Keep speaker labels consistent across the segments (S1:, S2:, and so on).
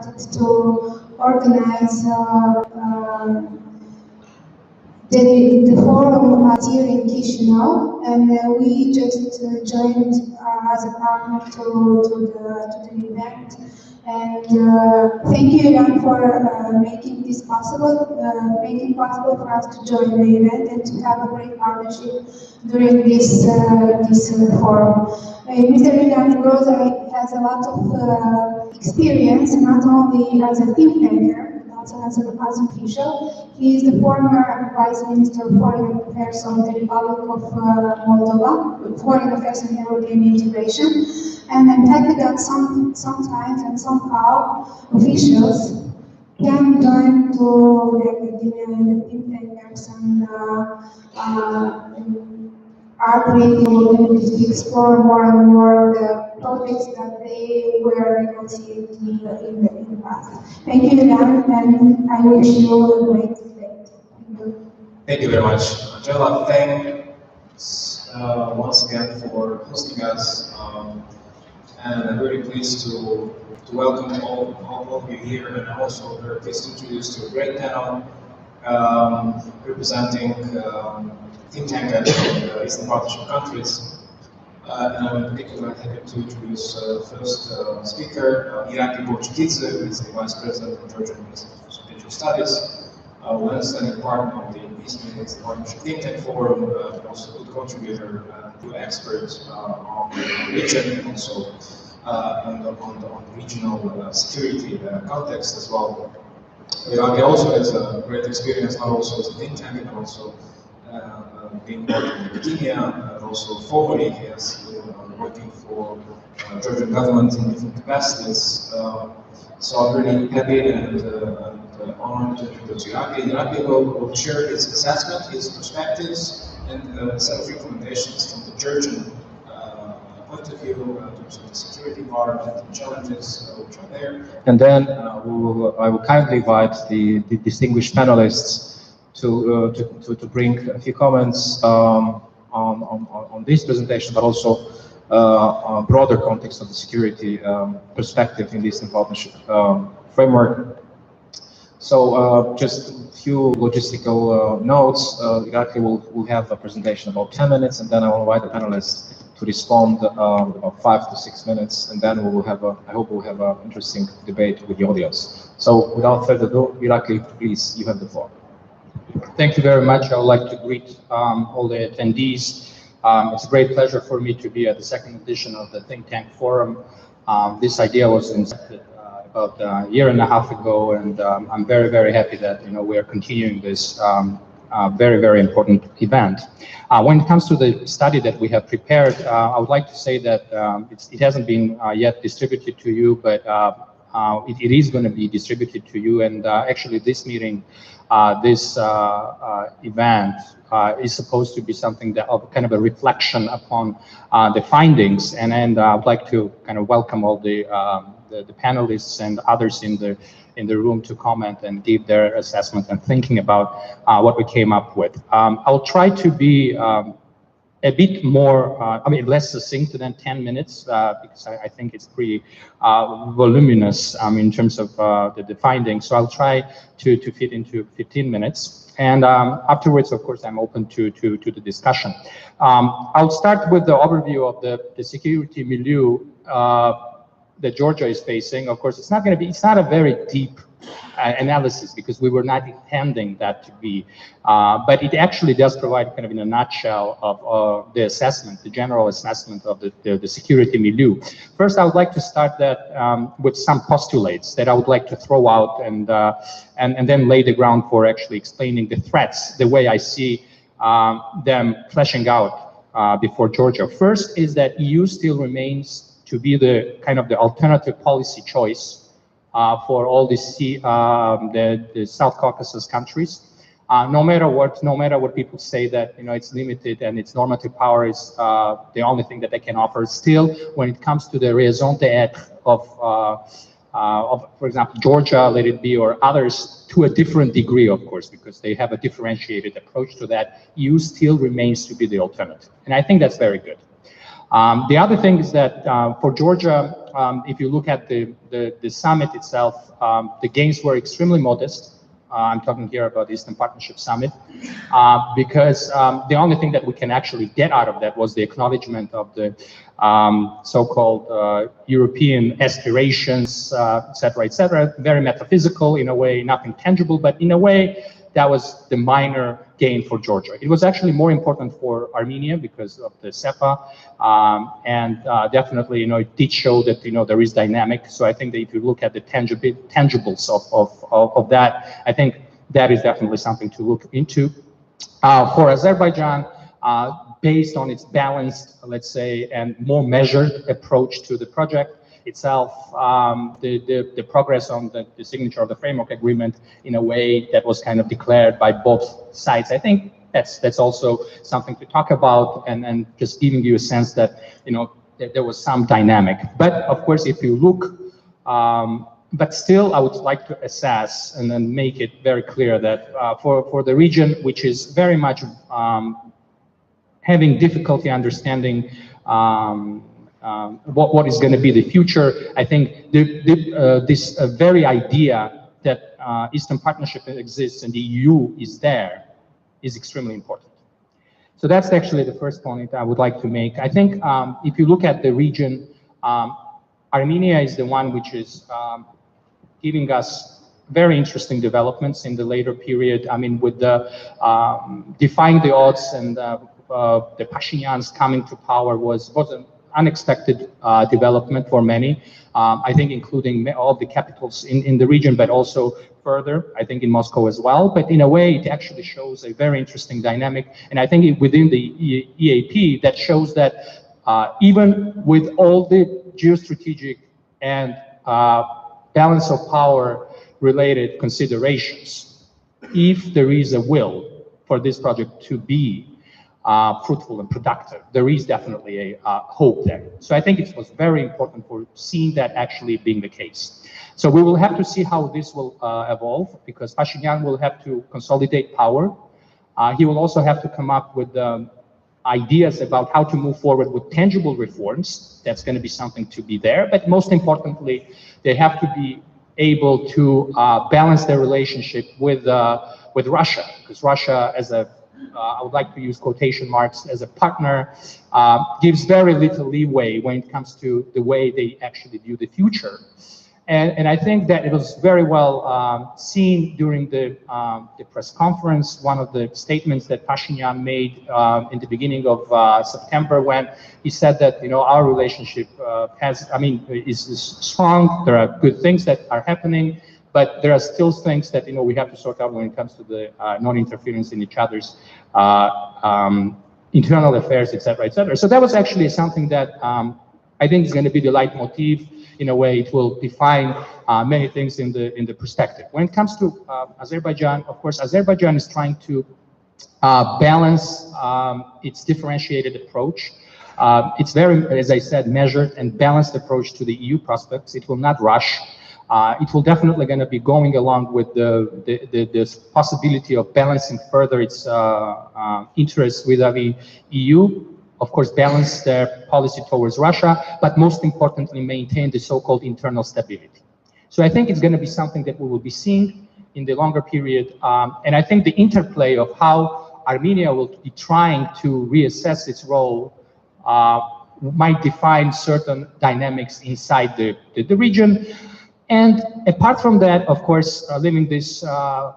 S1: started to organize the forum here in Chisinau, and we just joined as a partner to the event. And thank you again for making this possible, making possible for us to join the event and to have a great partnership during this forum. Mr. Ilan Groza has a lot of experience, not only as a think tanker, but also as an official. He is the former Vice Minister of Foreign Affairs of the Republic of Moldova, Foreign Affairs and European Integration. And I'm happy that sometimes and somehow officials can join to the academia and the think tankers and are creating to explore more and more the topics that they were negotiating in the past. Thank you again, and I wish you a great day.
S2: Thank you very much, Angela. Thanks once again for hosting us. And I'm very pleased to welcome all of you here, and I'm also very pleased to introduce to a great panel representing think tank from the Eastern Partnership countries. And I'm in particular happy to introduce the first speaker, EaPTTF, who is the Vice President of Georgian Institute for Strategic Studies, long-standing partner of the Eastern Partnership Think Tank Forum, but also a good contributor to experts on the region and also on the regional security context as well. He also has a great experience, not also as a think tank, but also being working in academia, and also formerly he has been working for Georgian government in different capacities. So I'm really happy and honored to introduce EaPTTF. EaPTTF will share his assessment, his perspectives, and a set of recommendations from the Georgian point of view in terms of the security environment and challenges which are there. And then I will kindly invite the distinguished panelists to bring a few comments on this presentation, but also a broader context of the security perspective in the Eastern Partnership framework. So just a few logistical notes. EaPTTF will have a presentation about 10 minutes, and then I will invite the panelists to respond about 5 to 6 minutes, and then we will have I hope we'll have an interesting debate with the audience. So without further ado, EaPTTF, please, you have the floor.
S3: Thank you very much. I would like to greet all the attendees. It's a great pleasure for me to be at the second edition of the Think Tank Forum. This idea was incepted about a year and a half ago, and I'm very, very happy that we are continuing this very, very important event. When it comes to the study that we have prepared, I would like to say that it hasn't been yet distributed to you, but it is going to be distributed to you. And actually, this meeting, this event is supposed to be something that of kind of a reflection upon the findings. And I would like to kind of welcome all the panelists and others in the room to comment and give their assessment and thinking about what we came up with. I'll try to be a bit more, less succinct than 10 minutes, because I think it's pretty voluminous in terms of the findings. So I'll try to fit into 15 minutes. And afterwards, of course, I'm open to the discussion. I'll start with the overview of the security milieu that Georgia is facing. Of course, it's not a very deep analysis, because we were not intending that to be, but it actually does provide kind of in a nutshell of the assessment, the general assessment of the security milieu. First, I would like to start that with some postulates that I would like to throw out, and then lay the ground for actually explaining the threats, the way I see them fleshing out before Georgia. First is that EU still remains to be the kind of the alternative policy choice for all the South Caucasus countries. No matter what people say, that it's limited and its normative power is the only thing that they can offer. Still, when it comes to the raison d'être of, for example, Georgia, let it be, or others, to a different degree, of course, because they have a differentiated approach to that, EU still remains to be the alternative, and I think that's very good. The other thing is that for Georgia, if you look at the summit itself, the gains were extremely modest. I'm talking here about the Eastern Partnership Summit, because the only thing that we can actually get out of that was the acknowledgement of the so-called European aspirations, et cetera, very metaphysical in a way, nothing tangible, but in a way that was the minor gain for Georgia. It was actually more important for Armenia because of the SEPA, and definitely, it did show that, there is dynamic. So I think that if you look at the tangibles of that, I think that is definitely something to look into. For Azerbaijan, based on its balanced, let's say, and more measured approach to the project itself, the progress on the signature of the framework agreement in a way that was kind of declared by both sides. I think that's also something to talk about, and just giving you a sense that, that there was some dynamic. But of course, if you look, but still, I would like to assess and then make it very clear that for the region, which is very much having difficulty understanding what is going to be the future, I think this very idea that Eastern Partnership exists and the EU is there is extremely important. So that's actually the first point I would like to make. I think if you look at the region, Armenia is the one which is giving us very interesting developments in the later period. I mean, with the defying the odds and the Pashinyans coming to power was an unexpected development for many. I think including all the capitals in the region, but also further, I think in Moscow as well. But in a way, it actually shows a very interesting dynamic. And I think within the EAP, that shows that even with all the geostrategic and balance of power related considerations, if there is a will for this project to be fruitful and productive, there is definitely a hope there. So I think it was very important for seeing that actually being the case. So we will have to see how this will evolve, because Pashinyan will have to consolidate power. He will also have to come up with ideas about how to move forward with tangible reforms. That's going to be something to be there. But most importantly, they have to be able to balance their relationship with Russia, because Russia, as a I would like to use quotation marks, as a partner, gives very little leeway when it comes to the way they actually view the future. And I think that it was very well seen during the press conference. One of the statements that Pashinyan made in the beginning of September, when he said that, our relationship is strong. There are good things that are happening, but there are still things that we have to sort out when it comes to the non-interference in each other's internal affairs, et cetera, et cetera. So that was actually something that I think is going to be the leitmotif. In a way, it will define many things in the perspective. When it comes to Azerbaijan, of course, Azerbaijan is trying to balance its differentiated approach. It's very, as I said, measured and balanced approach to the EU prospects. It will not rush. It will definitely going to be going along with the possibility of balancing further its interests vis-a-vis EU. Of course, balance their policy towards Russia, but most importantly, maintain the so-called internal stability. So I think it's going to be something that we will be seeing in the longer period. And I think the interplay of how Armenia will be trying to reassess its role might define certain dynamics inside the region. And apart from that, of course, leaving these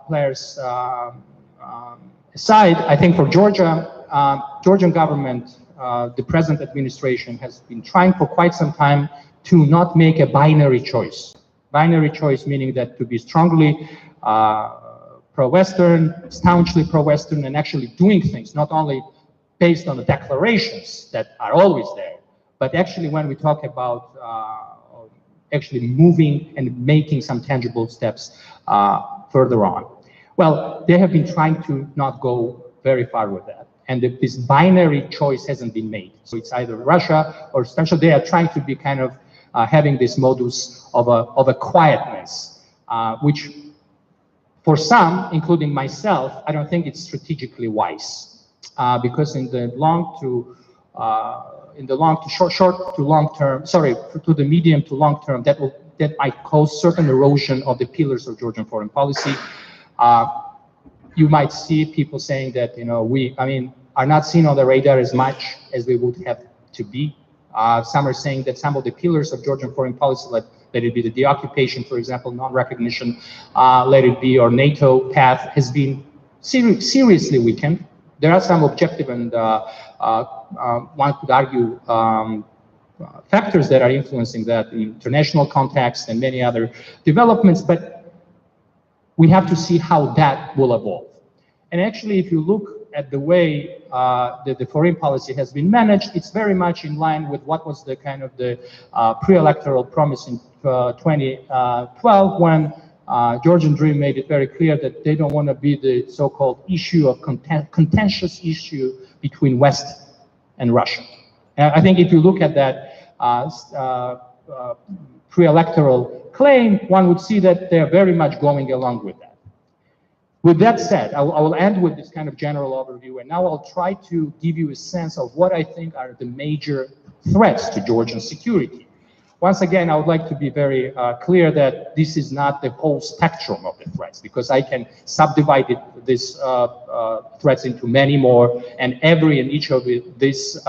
S3: players aside, I think for Georgia, Georgian government, the present administration has been trying for quite some time to not make a binary choice. Binary choice meaning that to be strongly pro-Western, staunchly pro-Western, and actually doing things, not only based on the declarations that are always there, but actually when we talk about actually moving and making some tangible steps further on. Well, they have been trying to not go very far with that. And this binary choice hasn't been made. So it's either Russia or essentially they are trying to be kind of having this modus of a quietness, which for some, including myself, I don't think it's strategically wise. Because in the long to in the short to long term, sorry, to the medium to long term, that might cause certain erosion of the pillars of Georgian foreign policy. You might see people saying that, you know, are not seen on the radar as much as we would have to be. Some are saying that some of the pillars of Georgian foreign policy, let it be the deoccupation, for example, non-recognition, let it be, or NATO path, has been seriously weakened. There are some objective and one could argue factors that are influencing that in international context and many other developments, but we have to see how that will evolve. And actually, if you look at the way the foreign policy has been managed, it's very much in line with what was the kind of the pre-electoral promise in 2012, when Georgian Dream made it very clear that they don't want to be the so-called issue of contentious issue between West and Russia. And I think if you look at that pre-electoral claim, one would see that they're very much going along with that. With that said, I will end with this kind of general overview, and now I'll try to give you a sense of what I think are the major threats to Georgian security. Once again, I would like to be very clear that this is not the whole spectrum of the threats, because I can subdivide these threats into many more, and each of these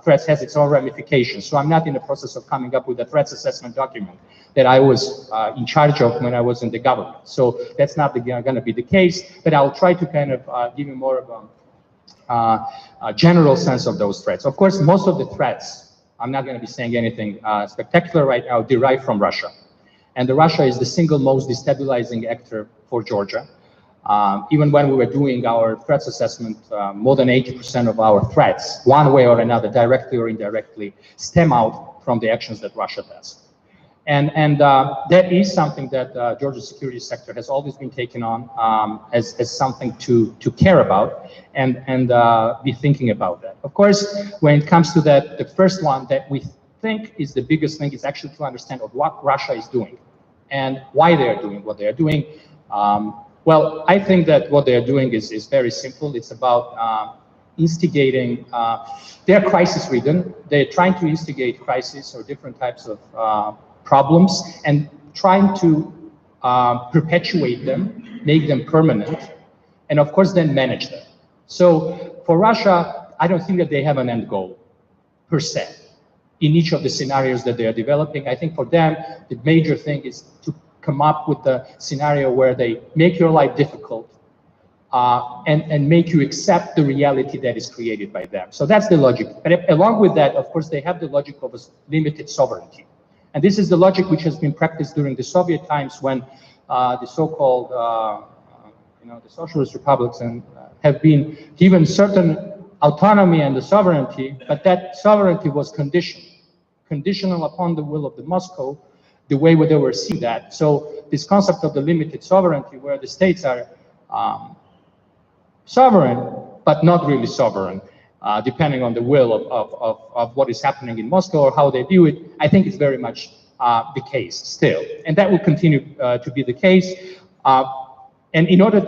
S3: threats has its own ramifications. So I'm not in the process of coming up with a threats assessment document that I was in charge of when I was in the government. So that's not going to be the case, but I'll try to kind of give you more of a general sense of those threats. Of course, most of the threats, I'm not going to be saying anything spectacular right now, derive from Russia. And Russia is the single most destabilizing actor for Georgia. Even when we were doing our threats assessment, more than 80% of our threats, one way or another, directly or indirectly, stem out from the actions that Russia does. And that is something that Georgia's security sector has always been taken on as something to care about and be thinking about that. Of course, when it comes to that, the first one that we think is the biggest thing is actually to understand of what Russia is doing and why they are doing what they are doing. Well, I think that what they are doing is very simple. It's about instigating, they're crisis-ridden. They're trying to instigate crisis or different types of problems and trying to perpetuate them, make them permanent, and of course then manage them. So for Russia, I don't think that they have an end goal per se in each of the scenarios that they are developing. I think for them, the major thing is to come up with a scenario where they make your life difficult and make you accept the reality that is created by them. So that's the logic. But along with that, of course, they have the logic of a limited sovereignty. And this is the logic which has been practiced during the Soviet times when the so-called, the socialist republics have been given certain autonomy and the sovereignty, but that sovereignty was conditional upon the will of the Moscow, the way they were seeing that. So this concept of the limited sovereignty, where the states are sovereign, but not really sovereign, depending on the will of what is happening in Moscow or how they view it, I think it's very much the case still. And that will continue to be the case. And in order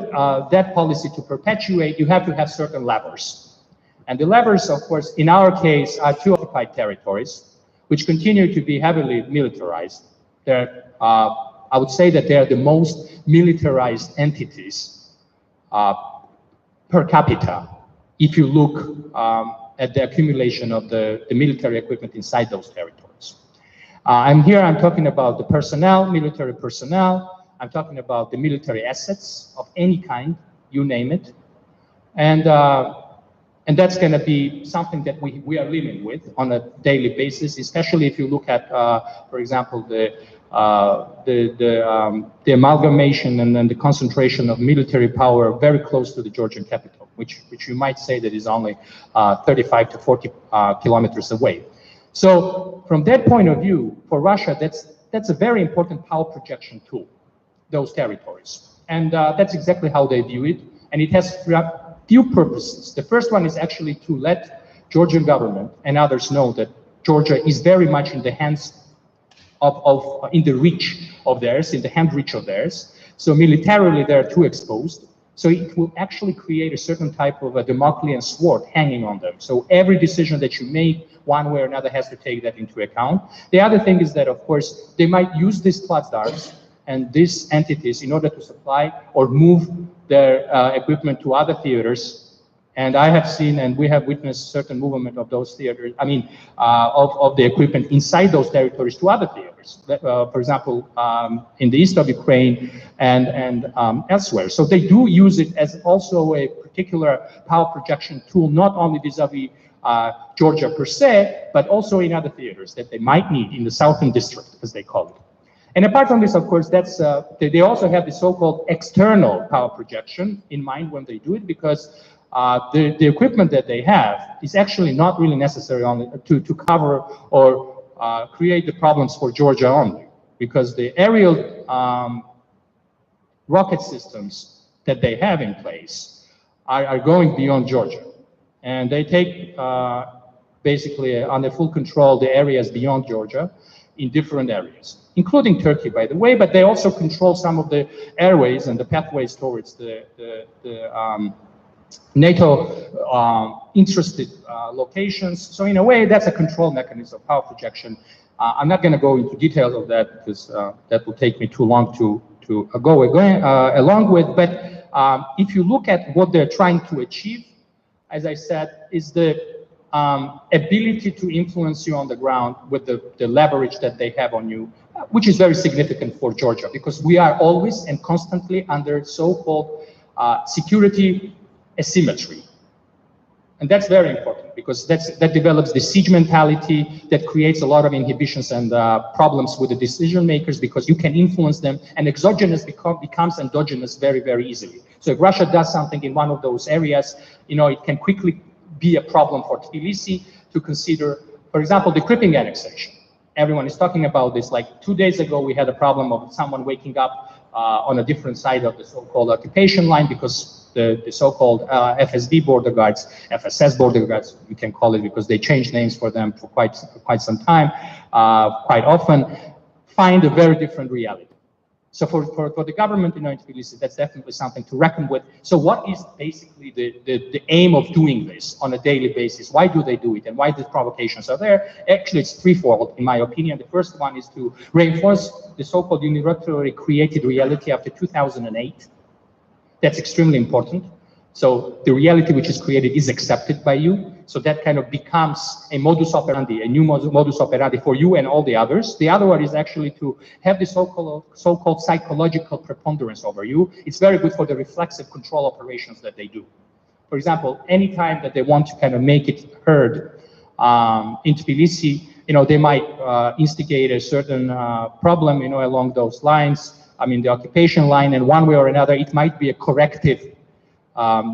S3: that policy to perpetuate, you have to have certain levers. And the levers, of course, in our case, are two occupied territories, which continue to be heavily militarized. They're, I would say that they are the most militarized entities per capita, if you look at the accumulation of the military equipment inside those territories. I'm talking about the personnel, military personnel. I'm talking about the military assets of any kind, you name it. And that's going to be something that we are living with on a daily basis, especially if you look at, for example, the amalgamation and then the concentration of military power very close to the Georgian capital, which you might say that is only 35 to 40 kilometers away. So from that point of view, for Russia, that's a very important power projection tool, those territories. And that's exactly how they view it. And it has few purposes. The first one is actually to let Georgian government and others know that Georgia is very much in the hands in the reach of theirs, in the hand reach of theirs. So militarily, they're too exposed. So it will actually create a certain type of a Damoclean sword hanging on them. So every decision that you make, one way or another, has to take that into account. The other thing is that, of course, they might use these platsdarms and these entities in order to supply or move their equipment to other theaters. And I have seen, and we have witnessed certain movement of those theaters, of the equipment inside those territories to other theaters. For example, in the east of Ukraine and elsewhere. So they do use it as also a particular power projection tool, not only vis-a-vis Georgia per se, but also in other theaters that they might need in the southern district, as they call it. And apart from this, of course, that's they also have the so-called external power projection in mind when they do it, because the equipment that they have is actually not really necessary only to cover or create the problems for Georgia only, because the aerial rocket systems that they have in place are going beyond Georgia. And they take basically under full control the areas beyond Georgia in different areas, including Turkey, by the way, but they also control some of the airways and the pathways towards the NATO interested locations. So in a way, that's a control mechanism of power projection. I'm not going to go into details of that because that will take me too long to go along with. But if you look at what they're trying to achieve, as I said, is the ability to influence you on the ground with the leverage that they have on you, which is very significant for Georgia, because we are always and constantly under so-called security asymmetry. And that's very important, because that develops the siege mentality that creates a lot of inhibitions and problems with the decision makers, because you can influence them, and exogenous becomes endogenous very, very easily. So if Russia does something in one of those areas, it can quickly be a problem for Tbilisi to consider. For example, the Crimean annexation. Everyone is talking about this. Like 2 days ago, we had a problem of someone waking up on a different side of the so-called occupation line, because the so-called FSB border guards, FSS border guards, we can call it, because they change names for them for quite some time, quite often, find a very different reality. So for the government in Tbilisi, that's definitely something to reckon with. So what is basically the aim of doing this on a daily basis? Why do they do it, and why the provocations are there? Actually, it's threefold, in my opinion. The first one is to reinforce the so-called unilaterally created reality after 2008. That's extremely important. So the reality which is created is accepted by you. So that kind of becomes a modus operandi, a new modus operandi for you and all the others. The other one is actually to have the so-called psychological preponderance over you. It's very good for the reflexive control operations that they do. For example, anytime that they want to kind of make it heard in Tbilisi, they might instigate a certain problem, along those lines. I mean, the occupation line, and one way or another, it might be a corrective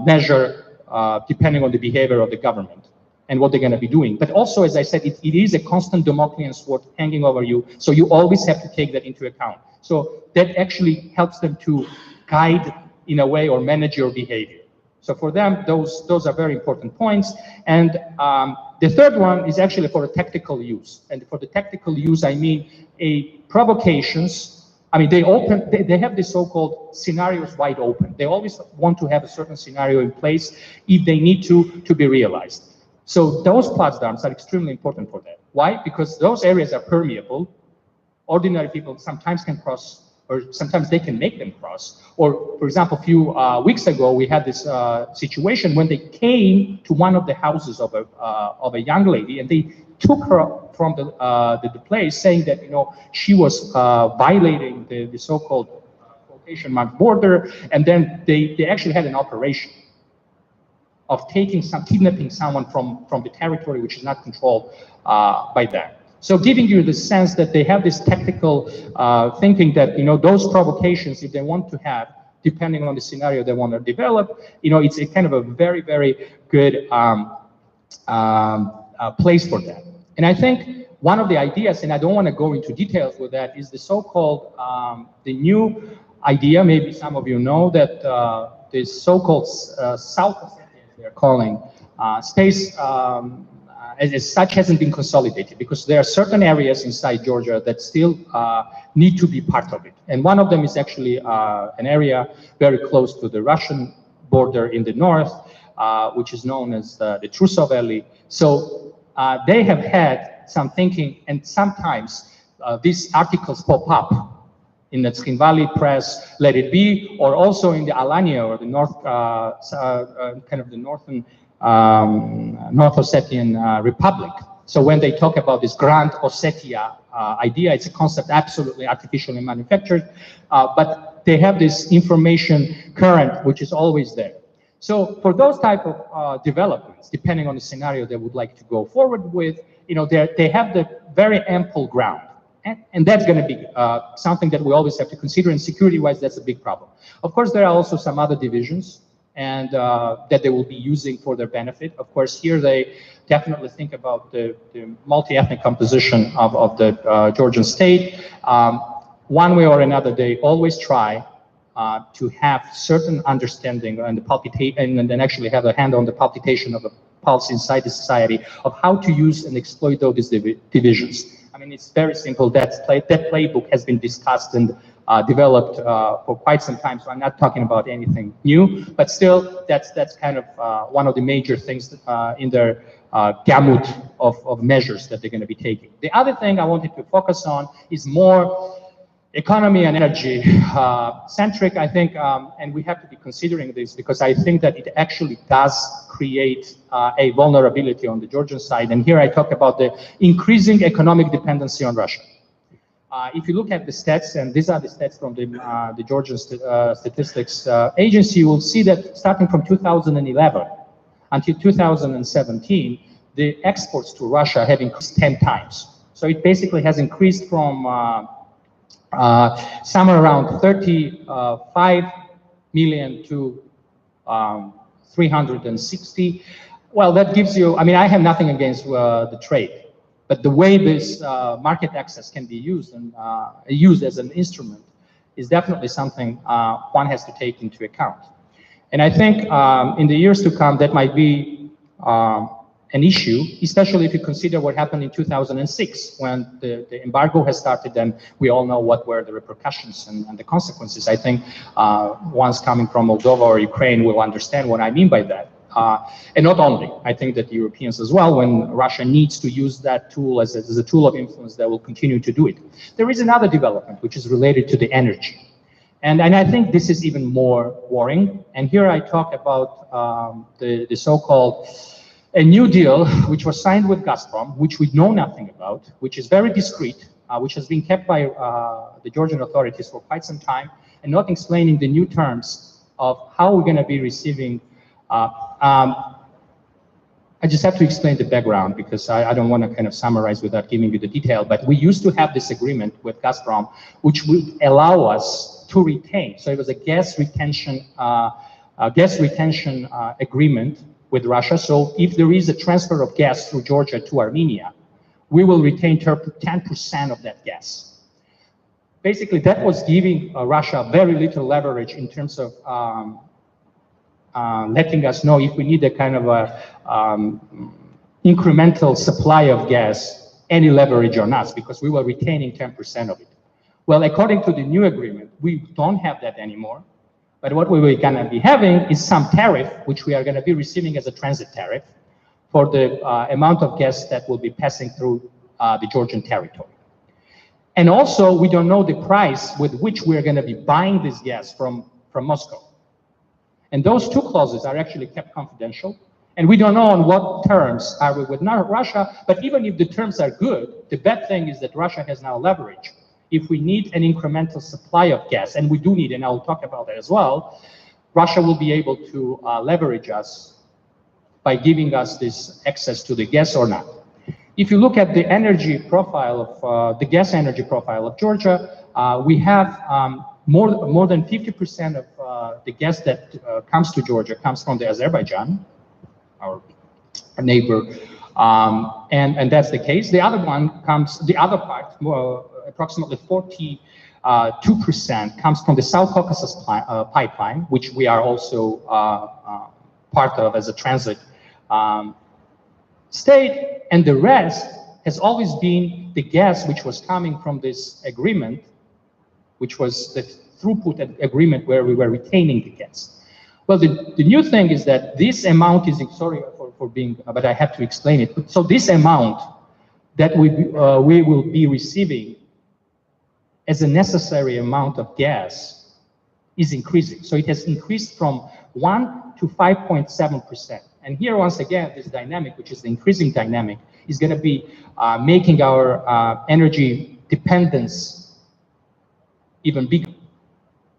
S3: measure depending on the behavior of the government and what they're going to be doing. But also, as I said, it is a constant Damoclean sword hanging over you, so you always have to take that into account. So that actually helps them to guide, in a way, or manage your behavior. So for them, those are very important points. And the third one is actually for a tactical use. And for the tactical use, I mean provocations. I mean, they have the so-called scenarios wide open. They always want to have a certain scenario in place if they need to be realized. So those platsdarms are extremely important for that. Why? Because those areas are permeable. Ordinary people sometimes can cross, or sometimes they can make them cross. Or, for example, a few weeks ago, we had this situation when they came to one of the houses of a young lady, and they took her from the place, saying that she was violating the so-called quotation mark border, and then they actually had an operation of kidnapping someone from the territory which is not controlled by them. So giving you the sense that they have this tactical thinking that those provocations, if they want to have, depending on the scenario they want to develop, it's a kind of a very, very good place for that. And I think one of the ideas, and I don't want to go into details with that, is the so-called, the new idea, maybe some of you know, that this so-called South Ossetia, they're calling, space as such hasn't been consolidated, because there are certain areas inside Georgia that still need to be part of it. And one of them is actually an area very close to the Russian border in the north, which is known as the Trusov Valley. So they have had some thinking, and sometimes these articles pop up in the Tskhin Valley press, Let It Be, or also in the Alania, or the north, kind of the northern North Ossetian Republic. So when they talk about this Grand Ossetia idea, it's a concept absolutely artificially manufactured, but they have this information current, which is always there. So for those type of developments, depending on the scenario they would like to go forward with, you know, they have the very ample ground. And that's going to be something that we always have to consider, and security-wise, that's a big problem. Of course, there are also some other divisions and that they will be using for their benefit. Of course, here they definitely think about the multi-ethnic composition of the Georgian state. One way or another, they always try to have certain understanding and the palpitation, and then actually have a hand on the palpitation of the pulse inside the society of how to use and exploit those divisions. I mean, it's very simple. That playbook has been discussed and developed for quite some time, so I'm not talking about anything new, but still, that's kind of one of the major things in their gamut of measures that they're going to be taking. The other thing I wanted to focus on is more economy and energy centric, I think, and we have to be considering this because I think that it actually does create a vulnerability on the Georgian side. And here I talk about the increasing economic dependency on Russia. If you look at the stats, and these are the stats from the Georgian Statistics Agency, you will see that starting from 2011 until 2017, the exports to Russia have increased 10 times. So it basically has increased from somewhere around 35 million to 360. Well, that gives you, I mean, I have nothing against the trade, but the way this market access can be used and used as an instrument is definitely something one has to take into account. And I think in the years to come, that might be an issue, especially if you consider what happened in 2006 when the embargo has started, and we all know what were the repercussions and the consequences. I think ones coming from Moldova or Ukraine will understand what I mean by that. And not only, I think that the Europeans as well, when Russia needs to use that tool as a tool of influence, they will continue to do it. There is another development which is related to the energy. And I think this is even more worrying. And here I talk about the so-called a new deal which was signed with Gazprom, which we know nothing about, which is very discreet, which has been kept by the Georgian authorities for quite some time, and not explaining the new terms of how we're going to be receiving. I just have to explain the background because I don't want to kind of summarize without giving you the detail, but we used to have this agreement with Gazprom, which would allow us to retain. So it was a gas retention agreement with Russia. So if there is a transfer of gas through Georgia to Armenia, we will retain 10% of that gas. Basically, that was giving Russia very little leverage in terms of letting us know if we need a kind of a incremental supply of gas, any leverage on us, because we were retaining 10% of it. Well, according to the new agreement, we don't have that anymore. But what we were going to be having is some tariff, which we are going to be receiving as a transit tariff for the amount of gas that will be passing through the Georgian territory. And also, we don't know the price with which we're going to be buying this gas from Moscow. And those two clauses are actually kept confidential. And we don't know on what terms are we with Russia. But even if the terms are good, the bad thing is that Russia has now leverage. If we need an incremental supply of gas, and we do need, and I'll talk about that as well, Russia will be able to leverage us by giving us this access to the gas or not. If you look at the energy profile of the gas energy profile of Georgia, we have more than 50% of the gas that comes to Georgia comes from the Azerbaijan, our neighbor, and that's the case. The other one comes, the other part, approximately 42% comes from the South Caucasus pipeline, which we are also part of as a transit state, and the rest has always been the gas which was coming from this agreement, which was the throughput agreement where we were retaining the gas. Well, the new thing is that this amount is, sorry for being, but I have to explain it. So this amount that we will be receiving as a necessary amount of gas is increasing. So it has increased from 1 to 5.7%. And here, once again, this dynamic, which is the increasing dynamic, is going to be making our energy dependence even bigger.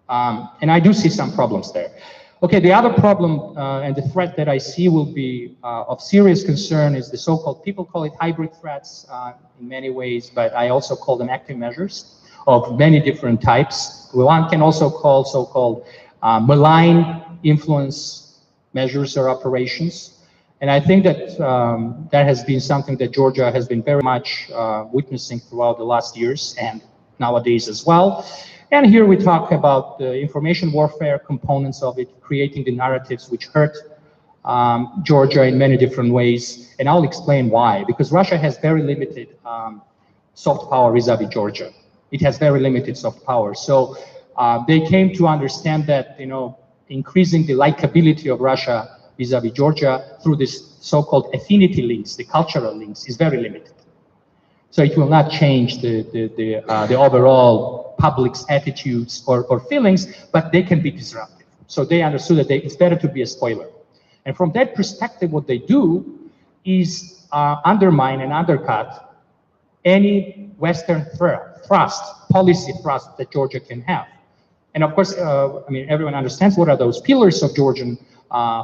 S3: And I do see some problems there. Okay, the other problem and the threat that I see will be of serious concern is the so-called, people call it hybrid threats in many ways, but I also call them active measures of many different types. One can also call so-called malign influence measures or operations. And I think that that has been something that Georgia has been very much witnessing throughout the last years and nowadays as well. And here we talk about the information warfare components of it, creating the narratives which hurt Georgia in many different ways. And I'll explain why. Because Russia has very limited soft power vis-a-vis Georgia. It has very limited soft power. So they came to understand that, you know, increasing the likability of Russia vis-a-vis Georgia through this so-called affinity links, the cultural links, is very limited. So it will not change the overall public's attitudes or feelings, but they can be disruptive. So they understood that it's better to be a spoiler. And from that perspective, what they do is undermine and undercut any Western policy thrust that Georgia can have. And of course, I mean, everyone understands what are those pillars of Georgian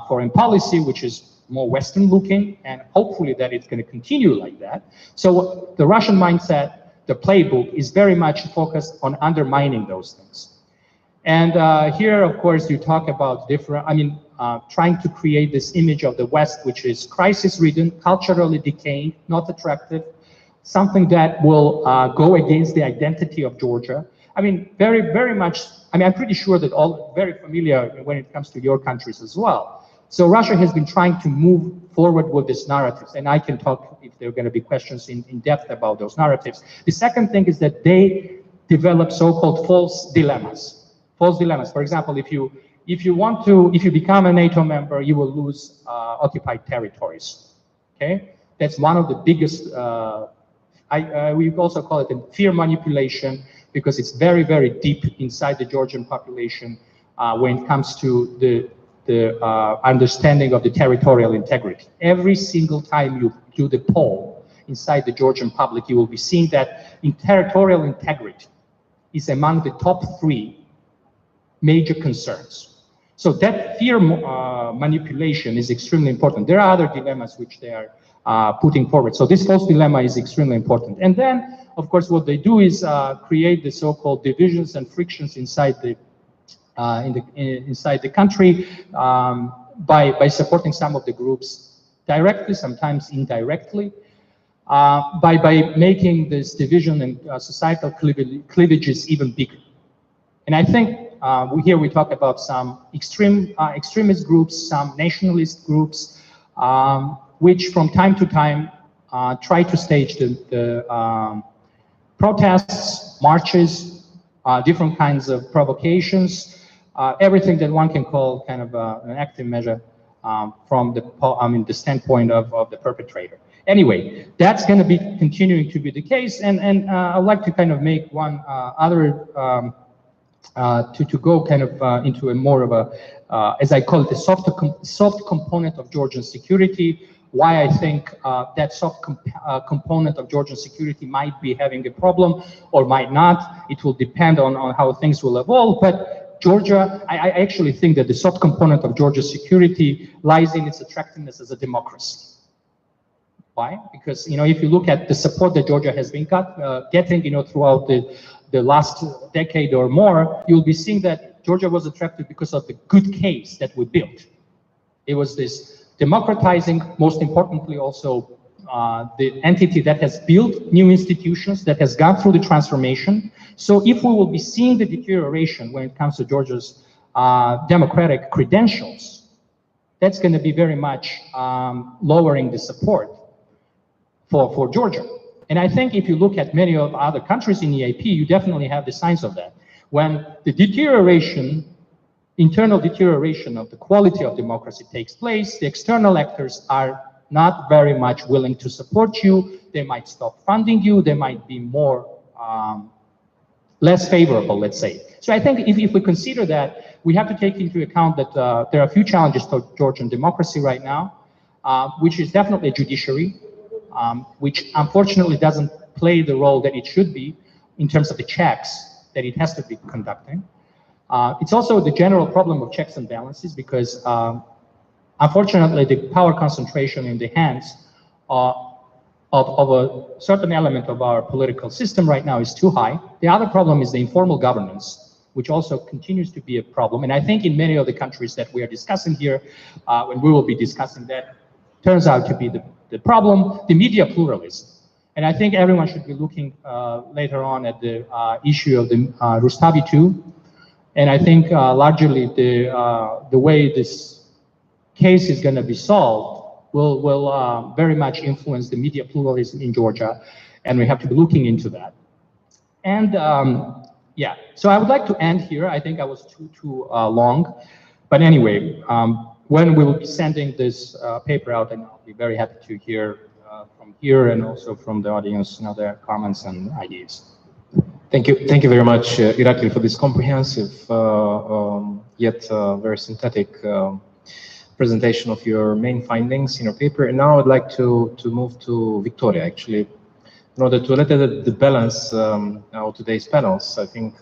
S3: foreign policy, which is more Western looking, and hopefully that it's going to continue like that. So the Russian mindset, the playbook, is very much focused on undermining those things. And here, of course, you talk about different, I mean, trying to create this image of the West, which is crisis-ridden, culturally decaying, not attractive, something that will go against the identity of Georgia. I mean, very, very much, I mean, I'm pretty sure that all very familiar when it comes to your countries as well. So Russia has been trying to move forward with these narratives, and I can talk, if there are going to be questions in depth about those narratives. The second thing is that they develop so-called false dilemmas. False dilemmas. For example, if you become a NATO member, you will lose occupied territories. Okay, that's one of the biggest. We also call it a fear manipulation, because it's very, very deep inside the Georgian population when it comes to the understanding of the territorial integrity. Every single time you do the poll inside the Georgian public, you will be seeing that territorial integrity is among the top 3 major concerns. So that fear manipulation is extremely important. There are other dilemmas which they are putting forward. So this false dilemma is extremely important. And then, of course, what they do is create the so-called divisions and frictions inside the inside the country by supporting some of the groups directly, sometimes indirectly, by making this division and societal cleavages even bigger. And I think here we talk about some extremist groups, some nationalist groups, which from time to time try to stage the protests, marches, different kinds of provocations, everything that one can call kind of an active measure from the standpoint of the perpetrator. Anyway, that's going to be continuing to be the case, and I'd like to kind of make one other to go kind of into a more of a, as I call it, the soft component of Georgian security. Why I think that soft component of Georgian security might be having a problem or might not. It will depend on how things will evolve. But Georgia, I actually think that the soft component of Georgia's security lies in its attractiveness as a democracy. Why? Because, you know, if you look at the support that Georgia has been getting, you know, throughout the last decade or more, you'll be seeing that Georgia was attractive because of the good case that we built. It was this democratizing, most importantly also the entity that has built new institutions, that has gone through the transformation. So if we will be seeing the deterioration when it comes to Georgia's democratic credentials, that's going to be very much lowering the support for Georgia. And I think if you look at many of other countries in EAP, you definitely have the signs of that. When the internal deterioration of the quality of democracy takes place, the external actors are not very much willing to support you. They might stop funding you. They might be more less favorable, let's say. So I think if we consider that, we have to take into account that there are a few challenges to Georgian democracy right now, which is definitely a judiciary, which unfortunately doesn't play the role that it should be in terms of the checks that it has to be conducting. It's also the general problem of checks and balances because unfortunately the power concentration in the hands of a certain element of our political system right now is too high. The other problem is the informal governance, which also continues to be a problem. And I think in many of the countries that we are discussing here, when we will be discussing that, turns out to be the problem, the media pluralism. And I think everyone should be looking later on at the issue of the Rustavi 2. And I think largely the way this case is going to be solved will very much influence the media pluralism in Georgia, and we have to be looking into that. And yeah, so I would like to end here. I think I was too long, but anyway, when we will be sending this paper out, and I'll be very happy to hear from here and also from the audience, their comments and ideas.
S2: Thank you very much, Irakli, for this comprehensive yet very synthetic presentation of your main findings in your paper. And now I'd like to move to Victoria, actually, in order to let the balance of today's panels. I think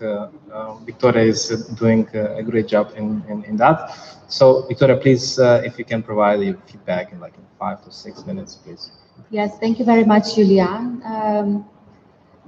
S2: Victoria is doing a great job in that. So Victoria, please, if you can provide your feedback in 5 to 6 minutes, please.
S4: Yes, thank you very much, Julian.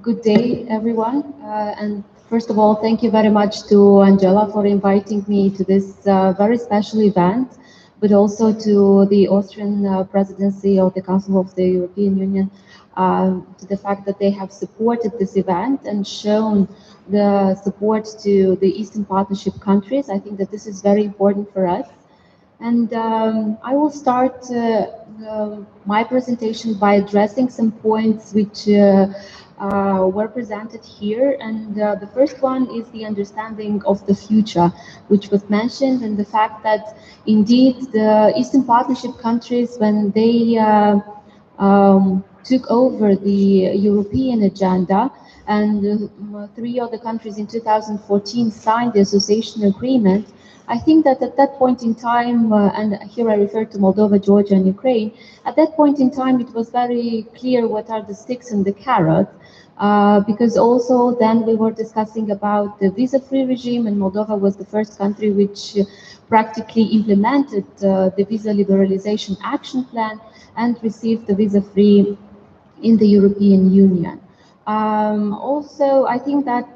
S4: Good day, everyone. And first of all, thank you very much to Angela for inviting me to this very special event, but also to the Austrian presidency of the Council of the European Union, to the fact that they have supported this event and shown the support to the Eastern Partnership countries. I think that this is very important for us. And I will start my presentation by addressing some points which were presented here. And the first one is the understanding of the future, which was mentioned, and the fact that indeed the Eastern Partnership countries, when they took over the European agenda, and 3 of the countries in 2014 signed the association agreement, I think that at that point in time, and here I refer to Moldova, Georgia, and Ukraine, at that point in time it was very clear what are the sticks and the carrots, because also then we were discussing about the visa-free regime, and Moldova was the first country which practically implemented the visa liberalization action plan and received the visa-free in the European Union. Also, I think that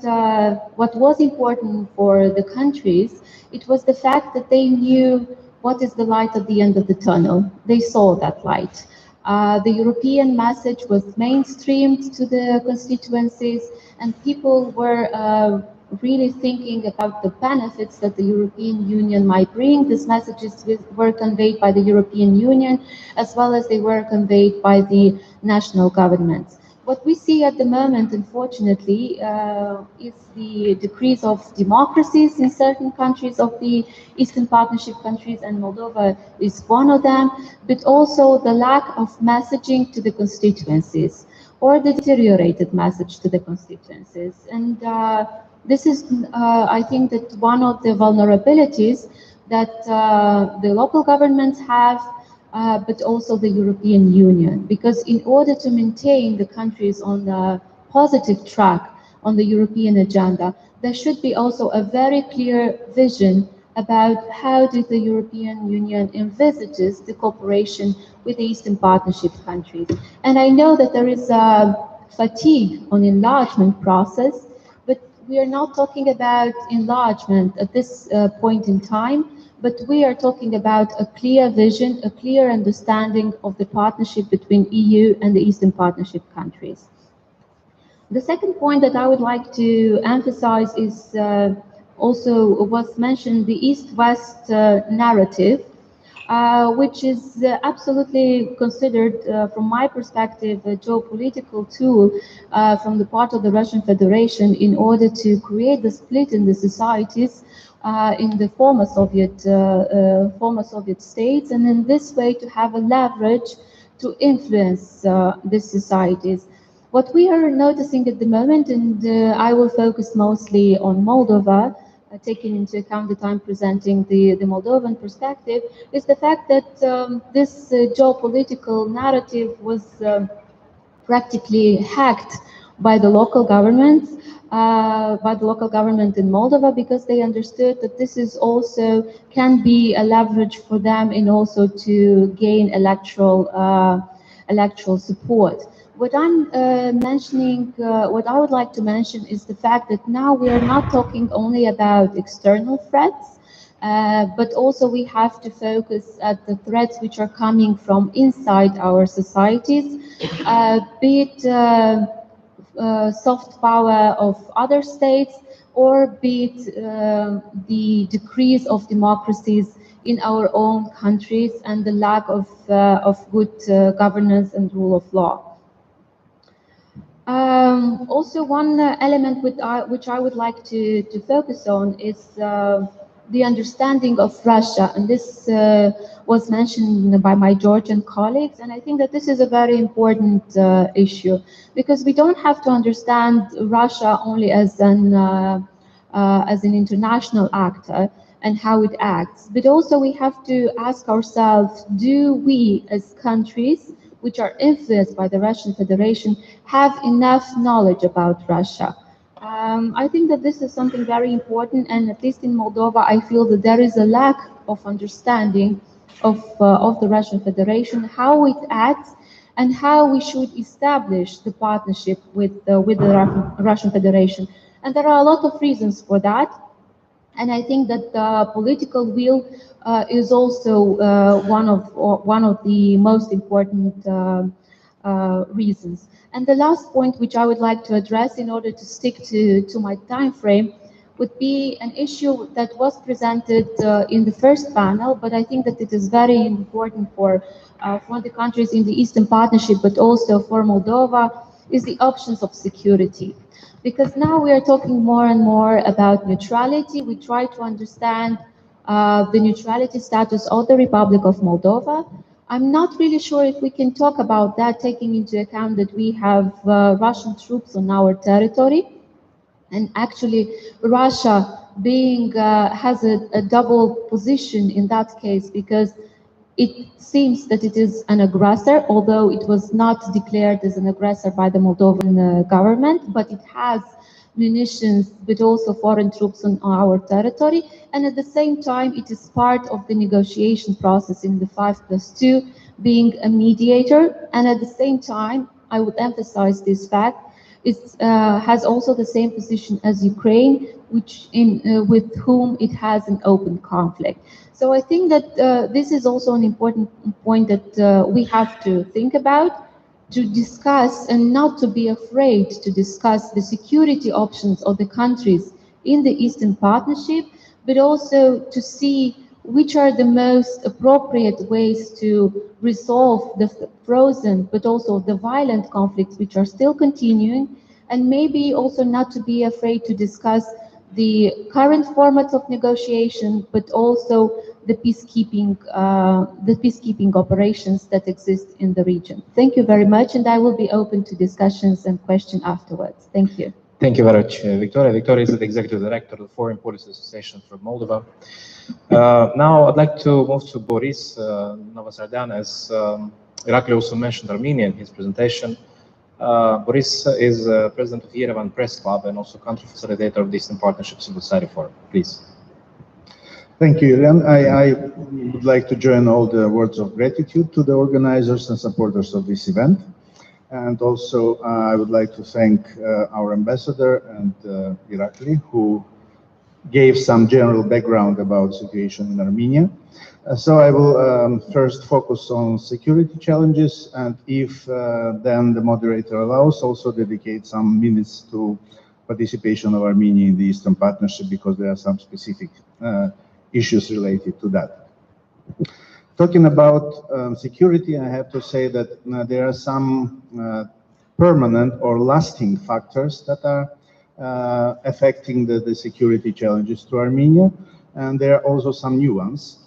S4: what was important for the countries, it was the fact that they knew what is the light at the end of the tunnel. They saw that light. The European message was mainstreamed to the constituencies, and people were really thinking about the benefits that the European Union might bring. These messages were conveyed by the European Union, as well as they were conveyed by the national governments. What we see at the moment, unfortunately, is the decrease of democracies in certain countries of the Eastern Partnership countries, and Moldova is one of them, but also the lack of messaging to the constituencies, or the deteriorated message to the constituencies. And this is, I think, that one of the vulnerabilities that the local governments have, but also the European Union, because in order to maintain the countries on the positive track on the European agenda, there should be also a very clear vision about how the European Union envisages the cooperation with the Eastern Partnership countries. And I know that there is a fatigue on enlargement process, but we are not talking about enlargement at this point in time, but we are talking about a clear vision, a clear understanding of the partnership between EU and the Eastern Partnership countries. The second point that I would like to emphasize is also was mentioned, the East-West narrative. which is absolutely considered, from my perspective, a geopolitical tool from the part of the Russian Federation in order to create the split in the societies in the former Soviet states, and in this way to have a leverage to influence these societies. What we are noticing at the moment, and I will focus mostly on Moldova, taking into account that I'm presenting the Moldovan perspective, is the fact that this geopolitical narrative was practically hacked by the local governments, in Moldova, because they understood that this is also can be a leverage for them in also to gain electoral support. What I'm what I would like to mention is the fact that now we are not talking only about external threats, but also we have to focus at the threats which are coming from inside our societies, be it soft power of other states, or be it the decrease of democracies in our own countries and the lack of good governance and rule of law. Also, one element which I would like to focus on is the understanding of Russia, and this was mentioned by my Georgian colleagues, and I think that this is a very important issue, because we don't have to understand Russia only as an international actor and how it acts, but also we have to ask ourselves, do we as countries which are influenced by the Russian Federation have enough knowledge about Russia? I think that this is something very important, and at least in Moldova, I feel that there is a lack of understanding of the Russian Federation, how it acts, and how we should establish the partnership with the Russian Federation. And there are a lot of reasons for that. And I think that the political will is also one of the most important reasons. And the last point which I would like to address in order to stick to my time frame would be an issue that was presented in the first panel, but I think that it is very important for the countries in the Eastern Partnership, but also for Moldova, is the options of security. Because now we are talking more and more about neutrality. We try to understand the neutrality status of the Republic of Moldova. I'm not really sure if we can talk about that, taking into account that we have Russian troops on our territory. And actually, Russia has a double position in that case, because it seems that it is an aggressor, although it was not declared as an aggressor by the Moldovan government, but it has munitions, but also foreign troops on our territory. And at the same time, it is part of the negotiation process in the 5+2, being a mediator. And at the same time, I would emphasize this fact, it has also the same position as Ukraine, with whom it has an open conflict. So I think that this is also an important point that we have to think about, to discuss, and not to be afraid to discuss the security options of the countries in the Eastern Partnership, but also to see which are the most appropriate ways to resolve the frozen but also the violent conflicts which are still continuing, and maybe also not to be afraid to discuss the current formats of negotiation, but also the peacekeeping operations that exist in the region. Thank you very much, and I will be open to discussions and questions afterwards. Thank you.
S5: Thank you very much, Victoria. Victoria is the Executive Director of the Foreign Policy Association from Moldova. Now I'd like to move to Boris Novosardan, as Irakli also mentioned Armenia in his presentation. Boris is President of Yerevan Press Club and also country facilitator of the Eastern Partnership Civil Society Forum. Please.
S6: Thank you, Ilan. I would like to join all the words of gratitude to the organizers and supporters of this event. And also, I would like to thank our ambassador and Irakli, who gave some general background about the situation in Armenia. So I will first focus on security challenges, and if then the moderator allows, also dedicate some minutes to participation of Armenia in the Eastern Partnership, because there are some specific issues related to that. Talking about security, I have to say that there are some permanent or lasting factors that are affecting the security challenges to Armenia, and there are also some new ones.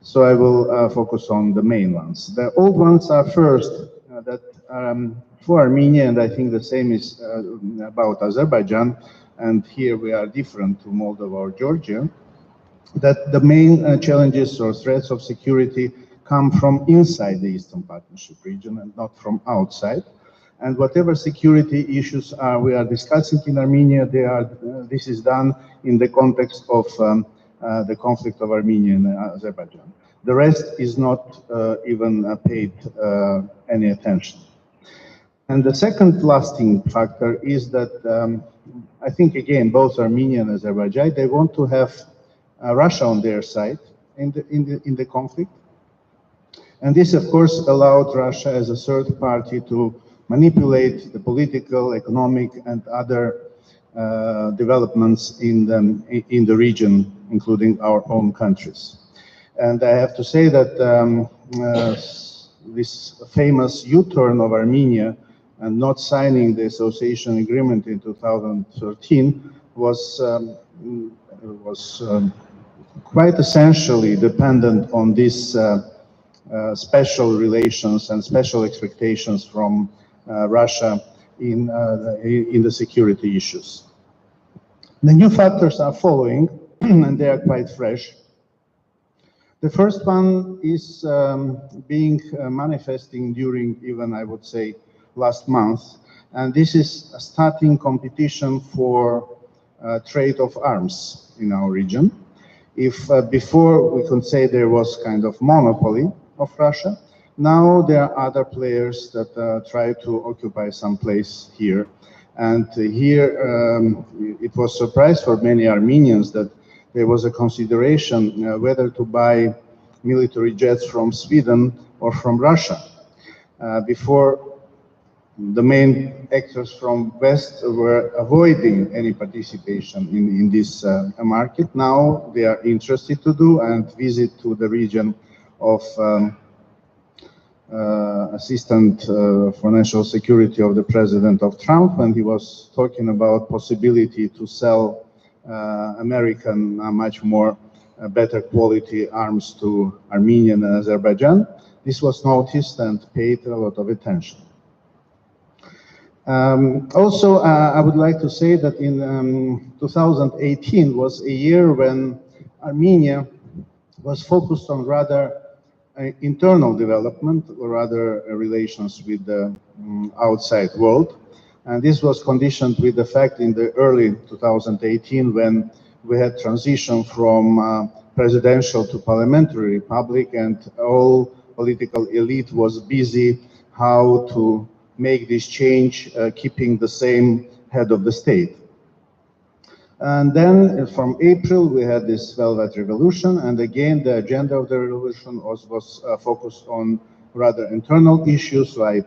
S6: So I will focus on the main ones. The old ones are first that for Armenia, and I think the same is about Azerbaijan, and here we are different to Moldova or Georgia, that the main challenges or threats of security come from inside the Eastern Partnership region and not from outside. And whatever security issues we are discussing in Armenia, this is done in the context of the conflict of Armenia and Azerbaijan. The rest is not even paid any attention. And the second lasting factor is that I think, again, both Armenia and Azerbaijan, they want to have Russia on their side in the conflict. And this, of course, allowed Russia as a third party to manipulate the political, economic, and other developments in the region, including our own countries. And I have to say that this famous U-turn of Armenia and not signing the association agreement in 2013 was quite essentially dependent on these special relations and special expectations from Russia in the security issues. The new factors are following, and they are quite fresh. The first one is manifesting during even, I would say, last month, and this is a starting competition for trade of arms in our region. If before we could say there was kind of monopoly of Russia, now there are other players that try to occupy some place here. And here it was a surprise for many Armenians that there was a consideration whether to buy military jets from Sweden or from Russia. Before, the main actors from West were avoiding any participation in this market. Now they are interested to do and visit to the region of Assistant for National Security of the President of Trump, and he was talking about possibility to sell American much more better quality arms to Armenia and Azerbaijan. This was noticed and paid a lot of attention. Also, I would like to say that in 2018 was a year when Armenia was focused on rather internal development, or rather relations with the outside world. And this was conditioned with the fact in the early 2018 when we had transition from presidential to parliamentary republic, and all political elite was busy how to make this change, keeping the same head of the state. And then from April, we had this Velvet Revolution, and again, the agenda of the revolution was focused on rather internal issues like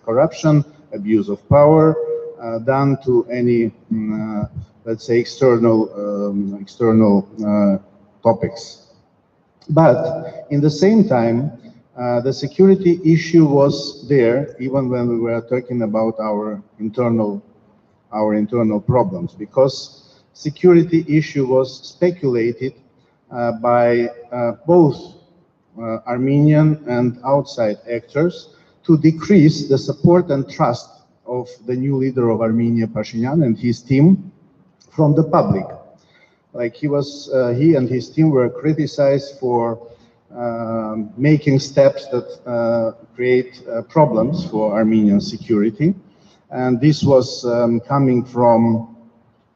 S6: corruption, abuse of power, done to any, let's say, external topics. But in the same time, the security issue was there, even when we were talking about our internal problems, because security issue was speculated by both Armenian and outside actors to decrease the support and trust of the new leader of Armenia, Pashinyan, and his team from the public. Like he and his team were criticized for making steps that create problems for Armenian security. And this was coming from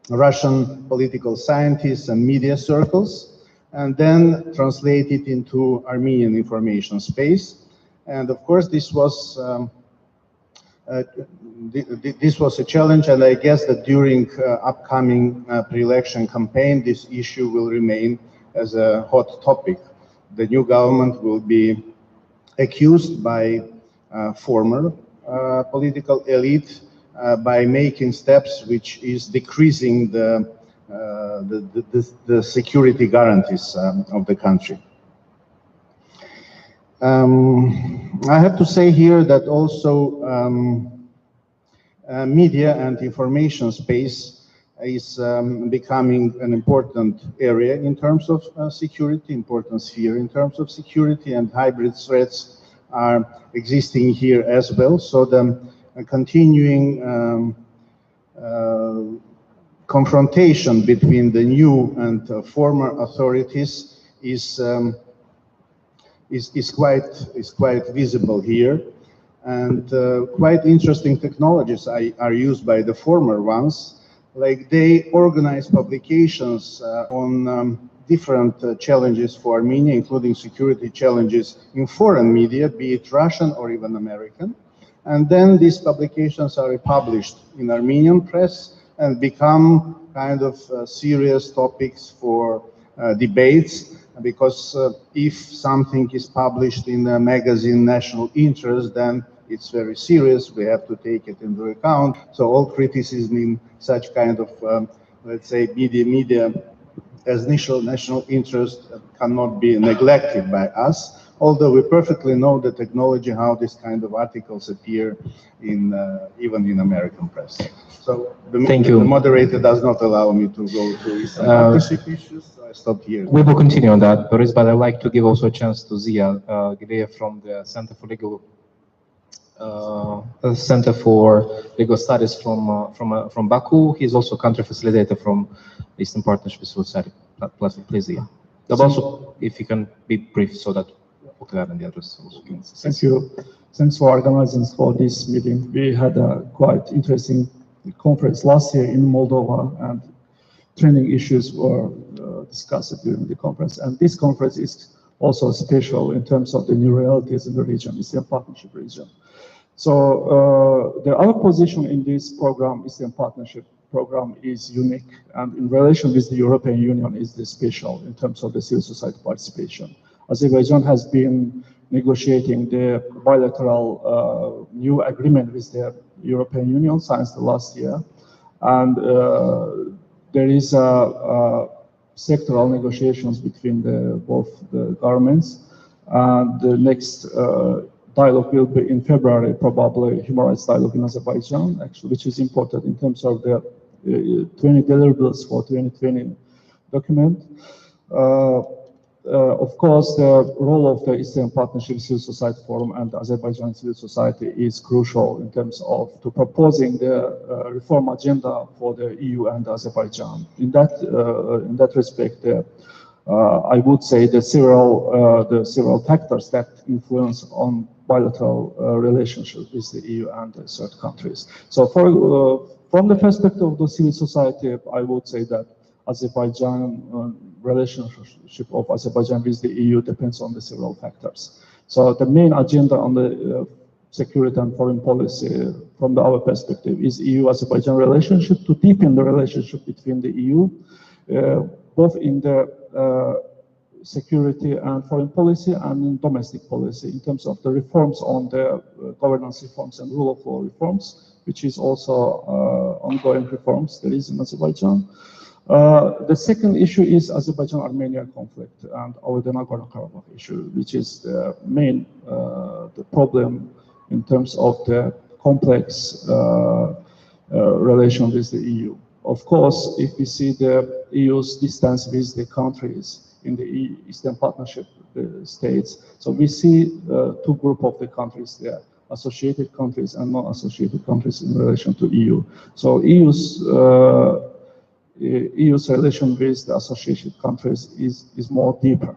S6: Russian political scientists and media circles, and then translated into Armenian information space. And of course, this was a challenge, and I guess that during upcoming pre-election campaign, this issue will remain as a hot topic. The new government will be accused by former political elite by making steps which is decreasing the security guarantees of the country. I have to say here that also media and information space is becoming an important area in terms of security, important sphere in terms of security, and hybrid threats are existing here as well. So the continuing confrontation between the new and former authorities is quite visible here, and quite interesting technologies are used by the former ones. Like they organize publications on different challenges for Armenia, including security challenges in foreign media, be it Russian or even American. And then these publications are republished in Armenian press and become kind of serious topics for debates, because if something is published in a magazine national interest, then it's very serious. We have to take it into account. So all criticism in such kind of, let's say, media as national interest cannot be neglected by us. Although we perfectly know the technology, how this kind of articles appear in even in American press. So the moderator does not allow me to go to Eastern Partnership issues, so I stopped here.
S5: We will continue on that, Boris, but I'd like to give also a chance to Zia Ghileev from the Center for Legal Studies from Baku. He's also country facilitator from Eastern Partnership Society platform. Please, Zia. But also, if you can be brief so that and the others also can.
S7: Thank you. Thanks for organizing for this meeting. We had a quite interesting conference last year in Moldova, and training issues were discussed during the conference. And this conference is also special in terms of the new realities in the region, Eastern Partnership region. So the other position in this program, Eastern Partnership program, is unique, and in relation with the European Union is the special in terms of the civil society participation. Azerbaijan has been negotiating the bilateral new agreement with the European Union since the last year, and there is sectoral negotiations between both the governments. And the next dialogue will be in February, probably human rights dialogue in Azerbaijan, actually, which is important in terms of the 20 deliverables for 2020 document. Of course, the role of the Eastern Partnership Civil Society Forum and Azerbaijan civil society is crucial in terms of proposing the reform agenda for the EU and Azerbaijan. In that respect, I would say the several factors that influence on bilateral relationship with the EU and the third countries. So, from the perspective of the civil society, I would say that Azerbaijan relationship of Azerbaijan with the EU depends on the several factors. So the main agenda on the security and foreign policy from our perspective is EU-Azerbaijan relationship, to deepen the relationship between the EU, both in the security and foreign policy and in domestic policy, in terms of the reforms on the governance reforms and rule of law reforms, which is also ongoing reforms there is in Azerbaijan. The second issue is Azerbaijan-Armenia conflict and the Nagorno-Karabakh issue, which is the main the problem in terms of the complex relation with the EU. Of course, if we see the EU's distance with the countries in the Eastern Partnership states, so we see two groups of the countries there, associated countries and non-associated countries in relation to EU. So EU's relation with the associated countries is more deeper.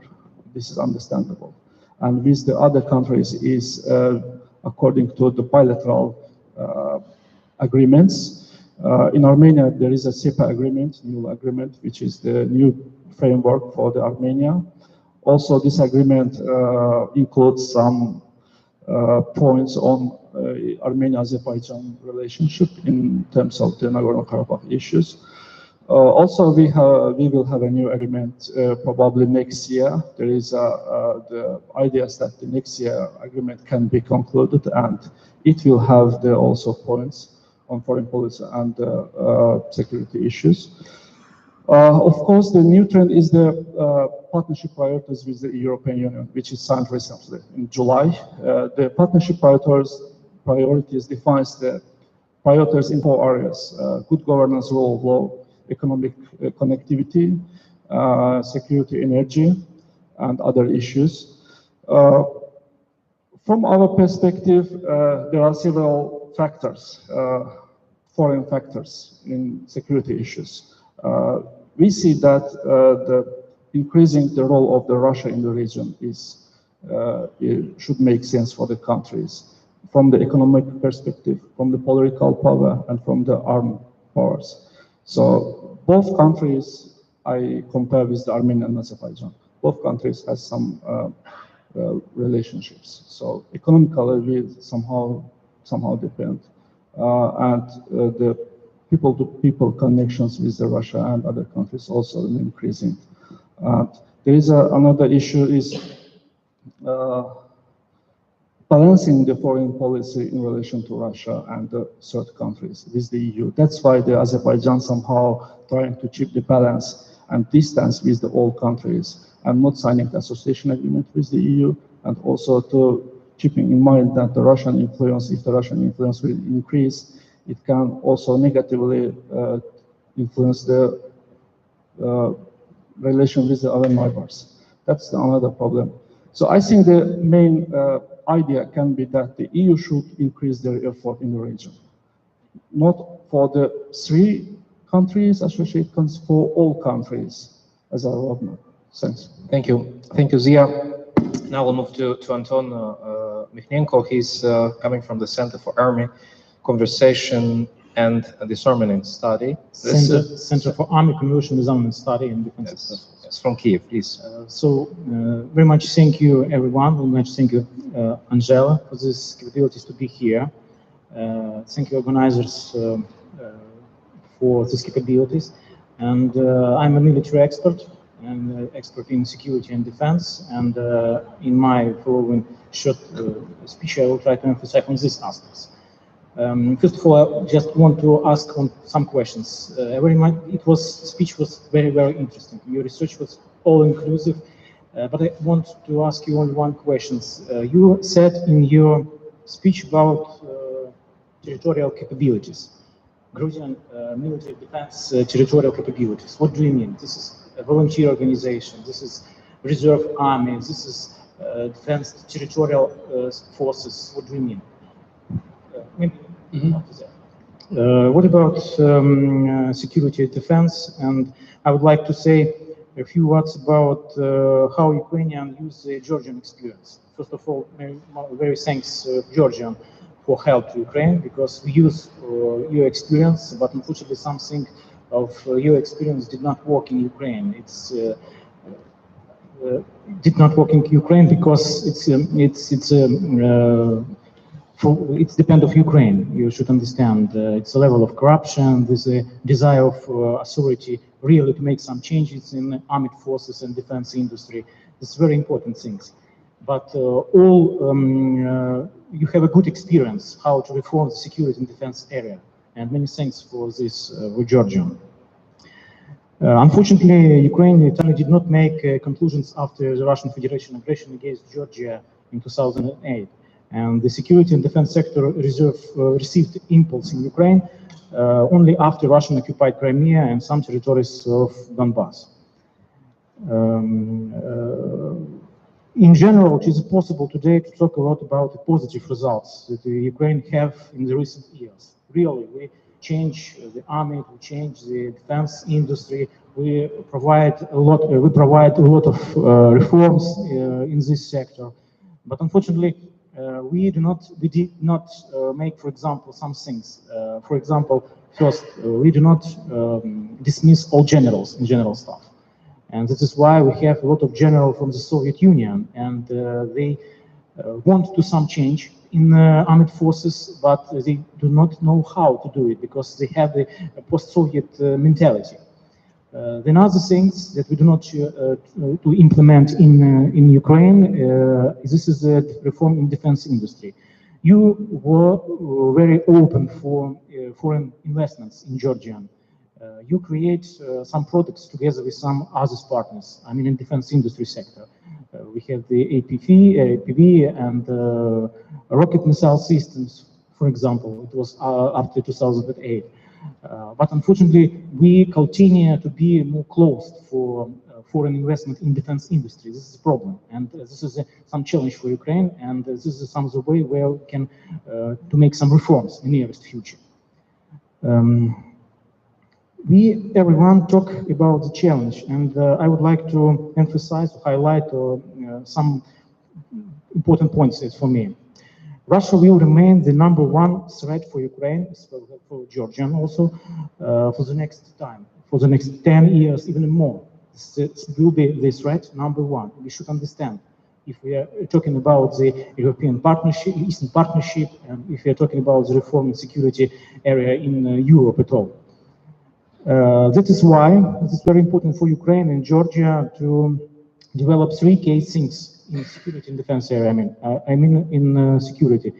S7: This is understandable. And with the other countries is according to the bilateral agreements. In Armenia, there is a SEPA agreement, new agreement, which is the new framework for the Armenia. Also, this agreement includes some points on Armenia-Azerbaijan relationship in terms of the Nagorno-Karabakh issues. Also, we will have a new agreement probably next year. There is the ideas that the next year agreement can be concluded, and it will have the also points on foreign policy and security issues. Of course, the new trend is the partnership priorities with the European Union, which is signed recently in July. The partnership priorities defines the priorities in 4 areas: good governance, rule of law, economic connectivity, security, energy, and other issues. From our perspective, there are several factors, foreign factors in security issues. We see that increasing the role of the Russia in the region it should make sense for the countries from the economic perspective, from the political power, and from the armed powers. So both countries, I compare with the Armenia and Azerbaijan. Both countries have some relationships. So economically, we somehow depend, and the people-to-people connections with the Russia and other countries also increasing. There is another issue is balancing the foreign policy in relation to Russia and the third countries with the EU. That's why the Azerbaijan somehow trying to keep the balance and distance with the all countries and not signing the association agreement with the EU, and also to keeping in mind that the Russian influence, if the Russian influence will increase, it can also negatively influence the relation with the other neighbors. That's another problem. So I think the main idea can be that the EU should increase their effort in the region, not for the 3 countries, associated countries, for all countries as a roadmap. Thanks.
S5: Thank you. Thank you, Zia. Now we'll move to Anton Mikhnenko. He's coming from the Center for Army Conversation and Disarmament Study.
S8: Center for Army Conversion, Disarmament Study and Defense Studies.
S5: Yes, from Kiev, please.
S8: Very much thank you, everyone. Very much thank you, Angela, for this capabilities to be here. Thank you, organizers, for these capabilities. And I'm a military expert. I'm an expert in security and defense. And in my following short speech, I will try to emphasize on these aspects. First of all, I just want to ask some questions. Speech was very, very interesting. Your research was all-inclusive, but I want to ask you only one question. You said in your speech about territorial capabilities, Georgian military defense territorial capabilities. What do you mean? This is a volunteer organization. This is reserve army. This is defense territorial forces. What do you mean? What about security and defense? And I would like to say a few words about how Ukrainians use the Georgian experience. First of all, very thanks Georgian for help to Ukraine, because we use your experience, but unfortunately something of your experience did not work in Ukraine. Did not work in Ukraine because it's depend of Ukraine. You should understand it's a level of corruption. There's a desire of authority really to make some changes in armed forces and defense industry. It's very important things. But you have a good experience how to reform the security and defense area. And many thanks for this with Georgia. Unfortunately, Ukraine did not make conclusions after the Russian Federation aggression against Georgia in 2008. And the security and defense sector received impulse in Ukraine only after Russian occupied Crimea and some territories of Donbass. In general, it is possible today to talk a lot about the positive results that the Ukraine have in the recent years. Really, we change the army, we change the defense industry, we provide a lot of reforms in this sector. But unfortunately, we did not make, for example, some things. For example, first, we do not dismiss all generals in general staff. And this is why we have a lot of generals from the Soviet Union, and they want to do some change in armed forces, but they do not know how to do it because they have the post-Soviet mentality. Then other things that we do not to implement in Ukraine, this is the reform in defense industry. You were very open for foreign investments in Georgia. You create some products together with some other partners. I mean, in defense industry sector, we have the APV and rocket missile systems, for example. It was up to 2008. But unfortunately, we continue to be more closed for foreign investment in defense industry. This is a problem, and this is some challenge for Ukraine, and this is some of the way where we can to make some reforms in the nearest future. Everyone talk about the challenge, and I would like to emphasize, highlight some important points for me. Russia will remain the #1 threat for Ukraine, for Georgia also, for the next time, for the next 10 years, even more. This will be the threat #1. We should understand, if we are talking about the European partnership, Eastern Partnership, and if we are talking about the reform and security area in Europe at all. That is why it is very important for Ukraine and Georgia to develop 3 key things in security and defense area. I mean in security,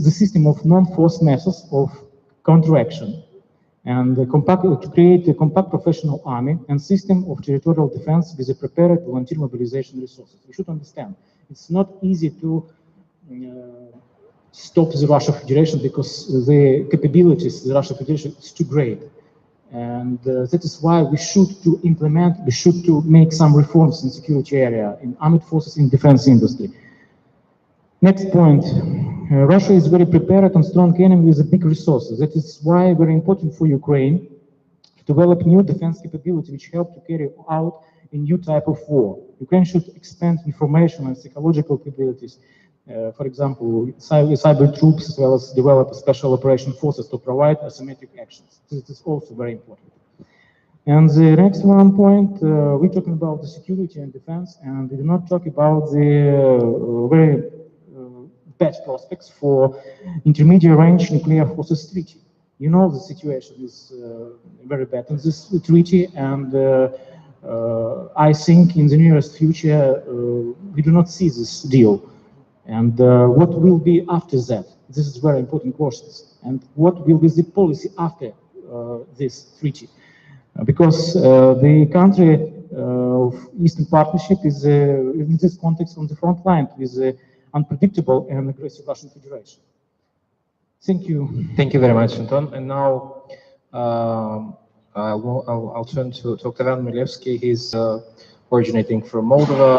S8: the system of non-force methods of counteraction, and to create a compact professional army and system of territorial defense with a prepared volunteer mobilization resources. We should understand it's not easy to stop the Russian Federation because the capabilities of the Russian Federation is too great. And that is why we should to make some reforms in security area, in armed forces, in defense industry. Next point, Russia is very prepared and strong enemy with big resources. That is why very important for Ukraine to develop new defense capability which help to carry out a new type of war. Ukraine should expand information and psychological capabilities. For example, cyber troops, as well as develop special operation forces to provide asymmetric actions. This is also very important. And the next one point, we're talking about the security and defense, and we do not talk about the very bad prospects for intermediate range nuclear forces treaty. You know the situation is very bad in this treaty, and I think in the nearest future we do not see this deal. And what will be after that? This is very important questions. And what will be the policy after this treaty? Because the country of Eastern Partnership is, in this context, on the front line with the unpredictable and aggressive Russian Federation. Thank you.
S5: Thank you very much, Anton. And now I'll turn to Octavian Milevsky. He's originating from Moldova.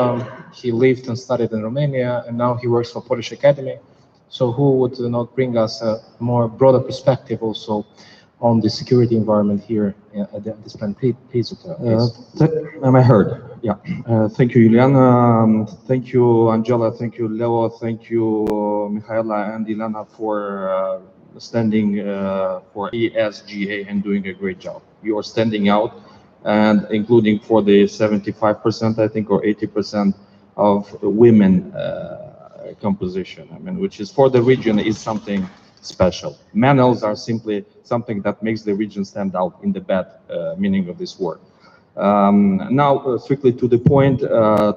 S5: He lived and studied in Romania, and now he works for Polish Academy. So who would not bring us a more broader perspective also on the security environment here at this plan? Please.
S9: Am I heard? Yeah. Thank you, Ileana. Thank you, Angela. Thank you, Leo. Thank you, Mihaela and Ilana for standing for ESGA and doing a great job. You are standing out, and including for the 75%, I think, or 80% of women composition. I mean, which is for the region is something special. Males are simply something that makes the region stand out in the bad meaning of this word. Now, strictly to the point,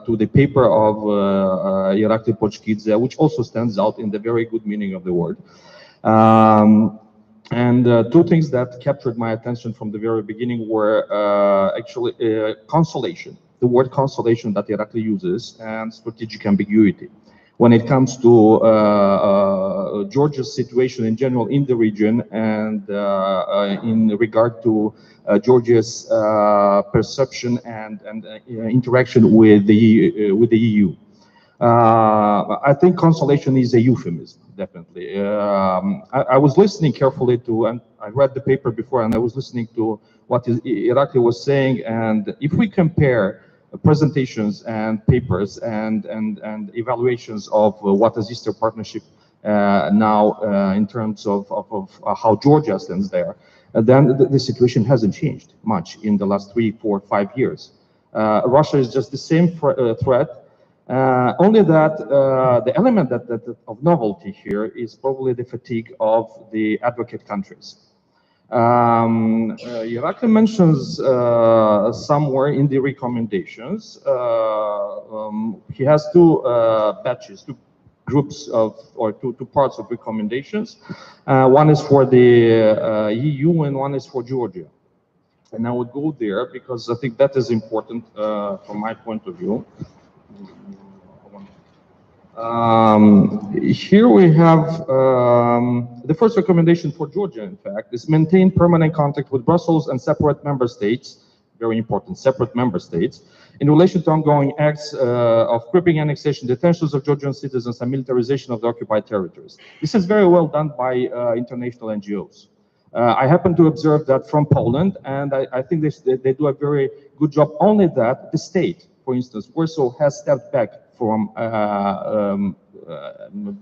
S9: to the paper of Irakli Pochkidze, which also stands out in the very good meaning of the word. And 2 things that captured my attention from the very beginning were actually consolation, the word consolation that Irakli uses, and strategic ambiguity. When it comes to Georgia's situation in general in the region, and in regard to Georgia's perception and interaction with the EU. I think consolation is a euphemism, definitely. I was listening carefully to, and I read the paper before, and I was listening to what Irakli was saying, and if we compare presentations and papers and evaluations of what is Eastern Partnership now in terms of how Georgia stands there, then the situation hasn't changed much in the last 3, 4, 5 years. Russia is just the same threat, only that the element of novelty here is probably the fatigue of the advocate countries. Irakli mentions somewhere in the recommendations, he has 2 batches, 2 groups of, or two parts of recommendations. One is for the EU and one is for Georgia. And I would go there because I think that is important from my point of view. Here we have the first recommendation for Georgia, in fact, is maintain permanent contact with Brussels and separate member states, very important, separate member states, in relation to ongoing acts of crippling annexation, detentions of Georgian citizens, and militarization of the occupied territories. This is very well done by international NGOs. I happen to observe that from Poland, and I think they do a very good job. Only that the state, for instance, Warsaw has stepped back from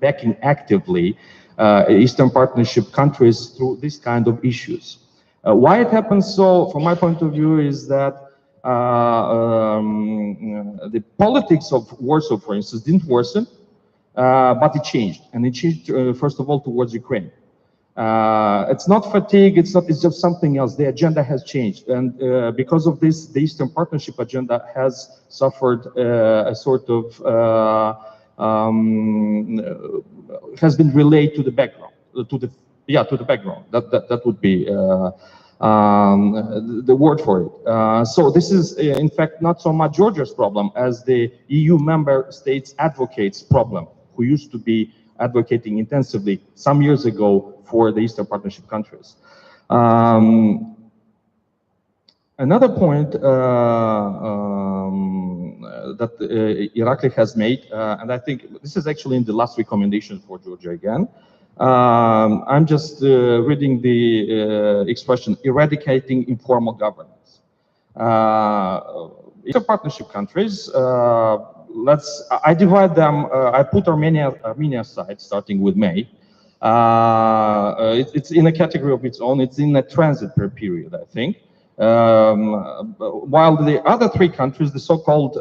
S9: backing actively Eastern Partnership countries through this kind of issues. Why it happens so, from my point of view, is that the politics of Warsaw, for instance, didn't worsen, but it changed, and it changed first of all towards Ukraine. It's not fatigue, it's just something else. The agenda has changed, and because of this, the Eastern Partnership agenda has suffered a sort of has been relayed to the background, to the background. That would be the word for it. So this is in fact not so much Georgia's problem as the EU member states advocates' problem, who used to be advocating intensively some years ago for the Eastern Partnership countries. Another point that Irakli has made, and I think this is actually in the last recommendation for Georgia again. I'm just reading the expression, eradicating informal governance. Eastern Partnership countries, I divide them, I put Armenia aside, starting with May. It's in a category of its own, it's in a transit period, I think. While the other three countries, the so-called,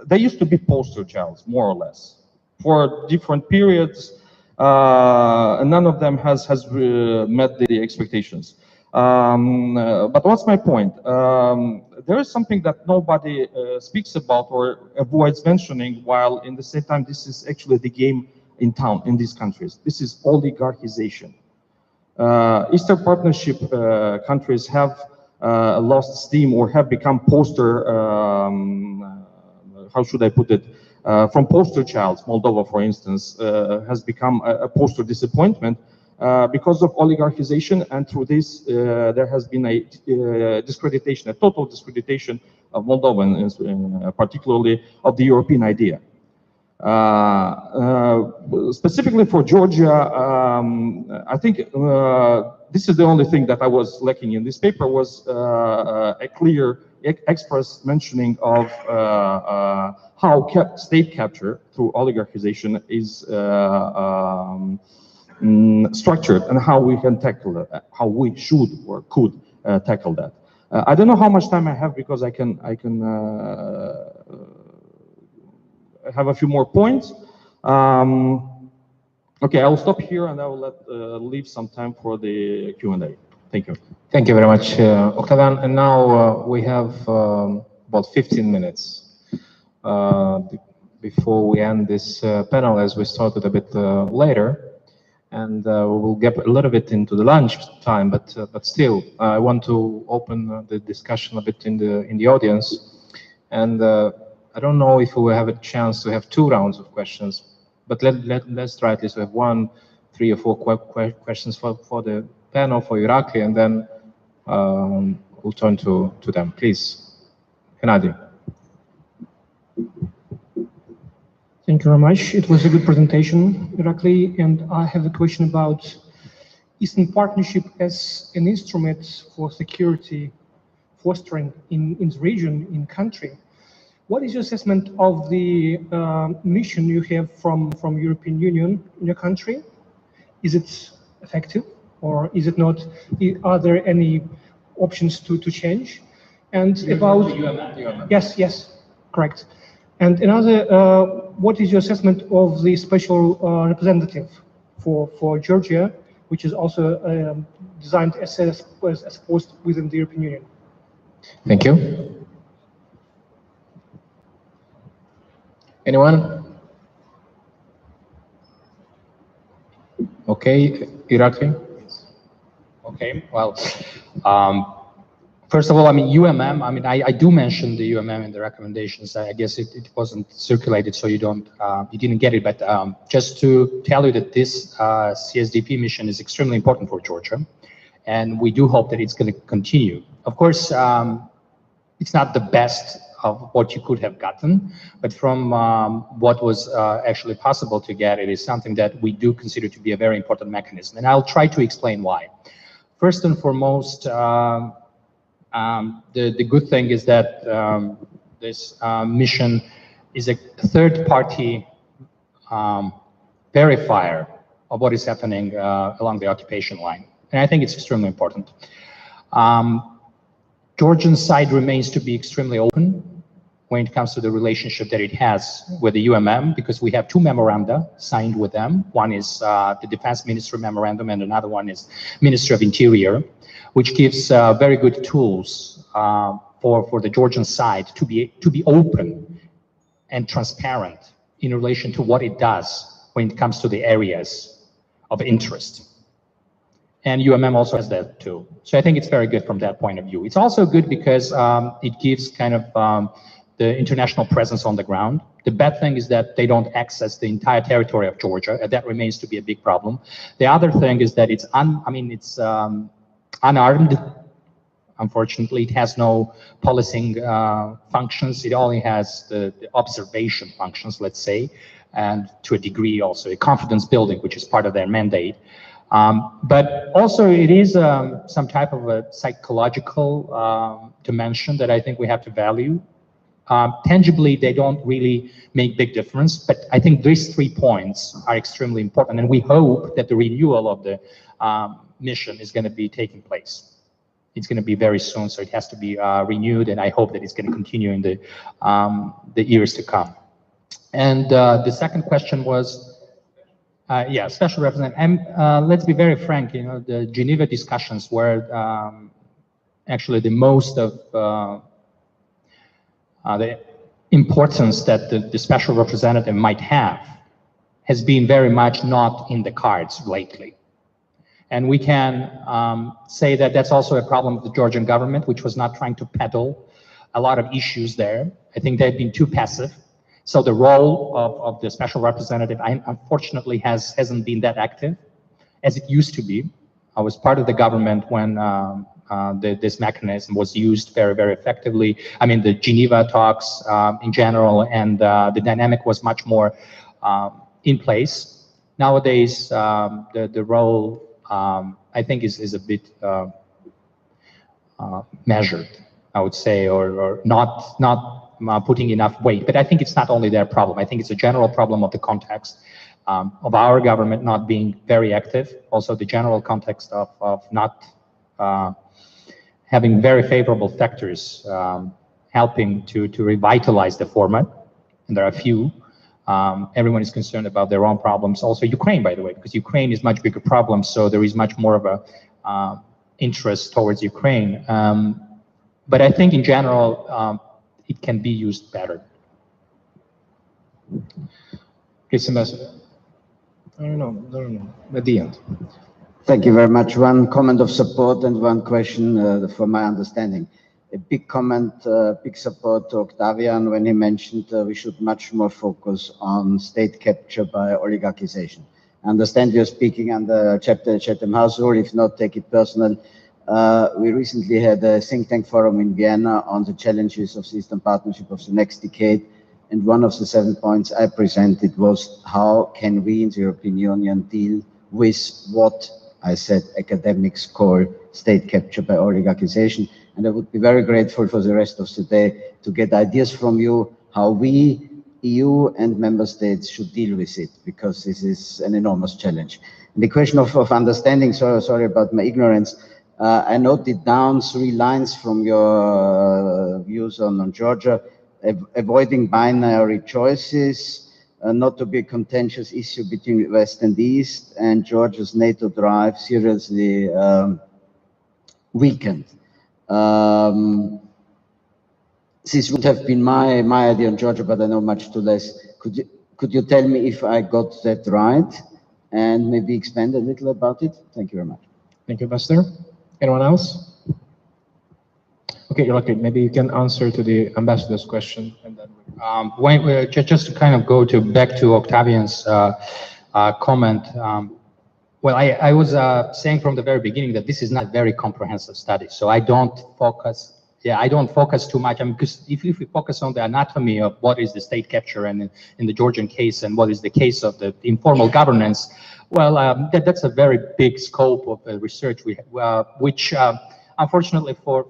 S9: they used to be poster childs, more or less, for different periods, and none of them has met the expectations. But what's my point? There is something that nobody speaks about or avoids mentioning, while in the same time this is actually the game in town in these countries. This is oligarchization. Eastern Partnership countries have lost steam or have become poster, how should I put it, from poster childs. Moldova, for instance, has become a poster disappointment because of oligarchization, and through this there has been a discreditation, a total discreditation of Moldova, and particularly of the European idea. Specifically for Georgia, I think this is the only thing that I was lacking in this paper was a clear express mentioning of how state capture through oligarchization is structured and how we can tackle it, how we should or could tackle that. I don't know how much time I have because I can have a few more points. Okay, I will stop here and I will leave some time for the Q&A. Thank you.
S5: Thank you very much, Octavian. And now we have about 15 minutes before we end this panel, as we started a bit later. And we will get a little bit into the lunch time, but still, I want to open the discussion a bit in the audience. And I don't know if we will have a chance to have 2 rounds of questions, but let's try at least to have 1, 3 or 4 questions for the panel, for Irakli, and then we'll turn to them. Please, Hennady.
S10: Thank you very much. It was a good presentation, Irakli, and I have a question about Eastern Partnership as an instrument for security fostering in the region, in country. What is your assessment of the mission you have from European Union in your country? Is it effective or is it not? Are there any options to change? And about yes, correct. And another, what is your assessment of the special representative for Georgia, which is also designed as a post within the European Union?
S5: Thank you. Anyone? Okay, Irakli? Okay, well,
S3: First of all, I mean, UMM, I mean, I do mention the UMM in the recommendations. I guess it wasn't circulated, so you didn't get it. But just to tell you that this CSDP mission is extremely important for Georgia, and we do hope that it's going to continue. Of course, it's not the best of what you could have gotten, but from what was actually possible to get, it is something that we do consider to be a very important mechanism. And I'll try to explain why. First and foremost, the good thing is that this mission is a third-party verifier of what is happening along the occupation line. And I think it's extremely important. Georgian side remains to be extremely open when it comes to the relationship that it has with the UMM, because we have two memoranda signed with them. One is the Defense Ministry Memorandum, and another one is Ministry of Interior, which gives very good tools for the Georgian side to be open and transparent in relation to what it does when it comes to the areas of interest. And UMM also has that too. So I think it's very good from that point of view. It's also good because it gives kind of the international presence on the ground. The bad thing is that they don't access the entire territory of Georgia, and that remains to be a big problem. The other thing is that it's unarmed. Unfortunately, it has no policing functions. It only has the observation functions, let's say, and to a degree also a confidence building, which is part of their mandate. But also it is some type of a psychological dimension that I think we have to value. Tangibly, they don't really make big difference, but I think these 3 points are extremely important, and we hope that the renewal of the mission is going to be taking place. It's going to be very soon, so it has to be renewed, and I hope that it's going to continue in the years to come. And the second question was, yeah, special representative. And let's be very frank, you know, the Geneva discussions were actually the most of the importance that the special representative might have has been very much not in the cards lately. And we can say that that's also a problem of the Georgian government, which was not trying to peddle a lot of issues there. I think they've been too passive. So the role of the special representative, unfortunately, hasn't been that active as it used to be. I was part of the government when this mechanism was used very, very effectively. I mean, the Geneva talks in general, and the dynamic was much more in place. Nowadays, the role, I think, is a bit measured, I would say, or not putting enough weight. But I think it's not only their problem. I think it's a general problem of the context of our government not being very active. Also, the general context of not having very favorable factors helping to revitalize the format. And there are a few. Everyone is concerned about their own problems. Also Ukraine, by the way, because Ukraine is much bigger problem, so there is much more of a interest towards Ukraine. But I think in general, it can be used better.
S5: Please, Ambassador. I don't know, at the end.
S11: Thank you very much. One comment of support and one question for my understanding. A big comment, big support to Octavian when he mentioned we should much more focus on state capture by oligarchization. I understand you're speaking under Chatham House rule. If not, take it personal. We recently had a think tank forum in Vienna on the challenges of the Eastern Partnership of the next decade. And one of the 7 points I presented was how can we in the European Union deal with what I said academics call state capture by oligarchization. And I would be very grateful for the rest of the day to get ideas from you how we, EU and member states, should deal with it, because this is an enormous challenge. And the question of understanding, sorry about my ignorance, I noted down 3 lines from your views on Georgia: avoiding binary choices, not to be a contentious issue between West and East, and Georgia's NATO drive seriously weakened. This would have been my idea on Georgia, but I know much too less. Could you tell me if I got that right, and maybe expand a little about it? Thank you very much.
S5: Thank you, Ambassador. Anyone else? Okay, Irakli, maybe you can answer to the ambassador's question, and then
S3: just to kind of go back to Octavian's comment. Well, I was saying from the very beginning that this is not a very comprehensive study, so I don't focus. Yeah, I don't focus too much. I mean, because if we focus on the anatomy of what is the state capture and in the Georgian case and what is the case of the informal governance, well, that's a very big scope of research which unfortunately for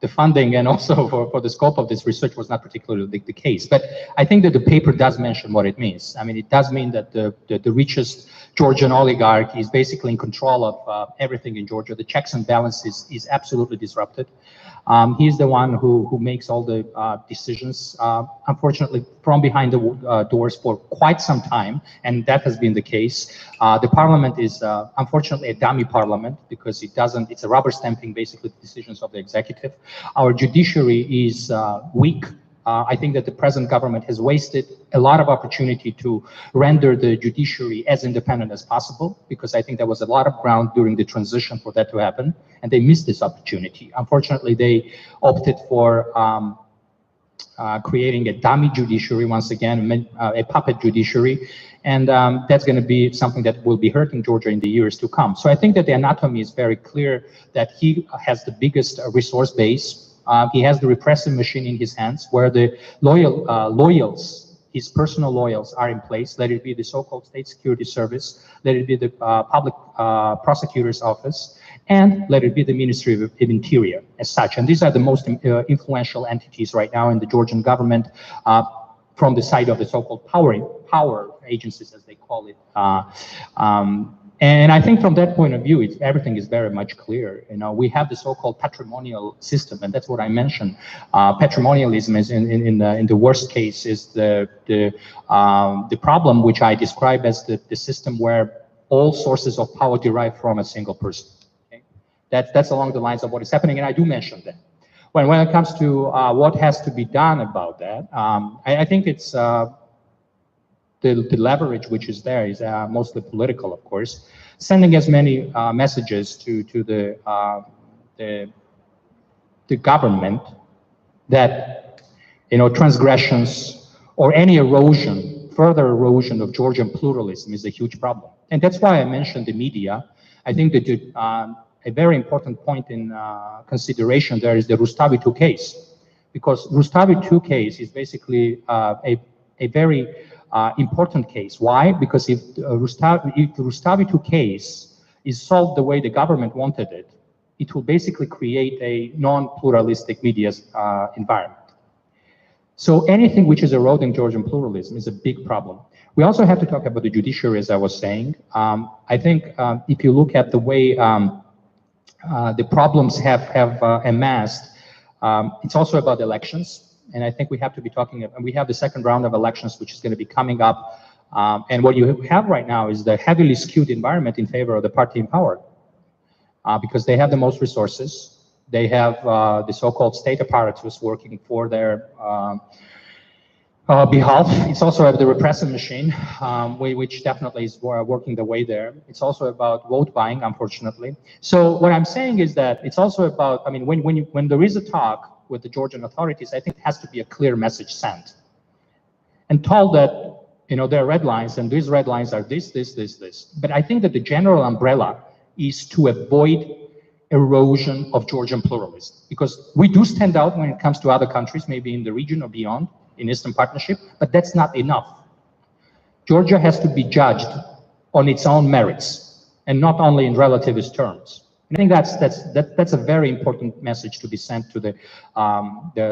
S3: the funding and also for the scope of this research was not particularly the case. But I think that the paper does mention what it means. I mean, it does mean that the richest Georgian oligarch is basically in control of everything in Georgia. The checks and balances is absolutely disrupted. He's the one who makes all the decisions, unfortunately, from behind the doors for quite some time, and that has been the case. The parliament is, unfortunately, a dummy parliament because it's a rubber stamping, basically, the decisions of the executive. Our judiciary is weak. I think that the present government has wasted a lot of opportunity to render the judiciary as independent as possible, because I think there was a lot of ground during the transition for that to happen, and they missed this opportunity. Unfortunately, they opted for creating a dummy judiciary, once again, a puppet judiciary, and that's going to be something that will be hurting Georgia in the years to come. So I think that the anatomy is very clear that he has the biggest resource base. He has the repressive machine in his hands, where the loyals, his personal loyals, are in place. Let it be the so-called State Security Service, let it be the Public Prosecutor's Office, and let it be the Ministry of Interior as such. And these are the most influential entities right now in the Georgian government from the side of the so-called power agencies, as they call it. And I think from that point of view, everything is very much clear. You know, we have the so-called patrimonial system, and that's what I mentioned. Patrimonialism is in the worst case is the problem which I describe as the system where all sources of power derive from a single person. Okay? That's along the lines of what is happening, and I do mention that. When it comes to what has to be done about that, I think it's the leverage which is there is mostly political, of course, sending as many messages to the government that, you know, transgressions or any erosion, further erosion of Georgian pluralism is a huge problem. And that's why I mentioned the media. I think that a very important point in consideration there is the Rustavi 2 case, because Rustavi 2 case is basically a very important case. Why? Because if the Rustavi 2 case is solved the way the government wanted it, it will basically create a non-pluralistic media environment. So anything which is eroding Georgian pluralism is a big problem. We also have to talk about the judiciary, as I was saying. I think if you look at the way the problems have amassed, it's also about elections. And I think we have to be talking, and we have the second round of elections, which is going to be coming up. And what you have right now is the heavily skewed environment in favor of the party in power, because they have the most resources. They have the so-called state apparatus working for their behalf. It's also the repressive machine, which definitely is working the way there. It's also about vote buying, unfortunately. So what I'm saying is that it's also about, I mean, when there is a talk with the Georgian authorities, I think it has to be a clear message sent and told that, you know, there are red lines, and these red lines are this. But I think that the general umbrella is to avoid erosion of Georgian pluralism, because we do stand out when it comes to other countries, maybe in the region or beyond, in Eastern Partnership, but that's not enough. Georgia has to be judged on its own merits and not only in relativist terms. I think that's a very important message to be sent to the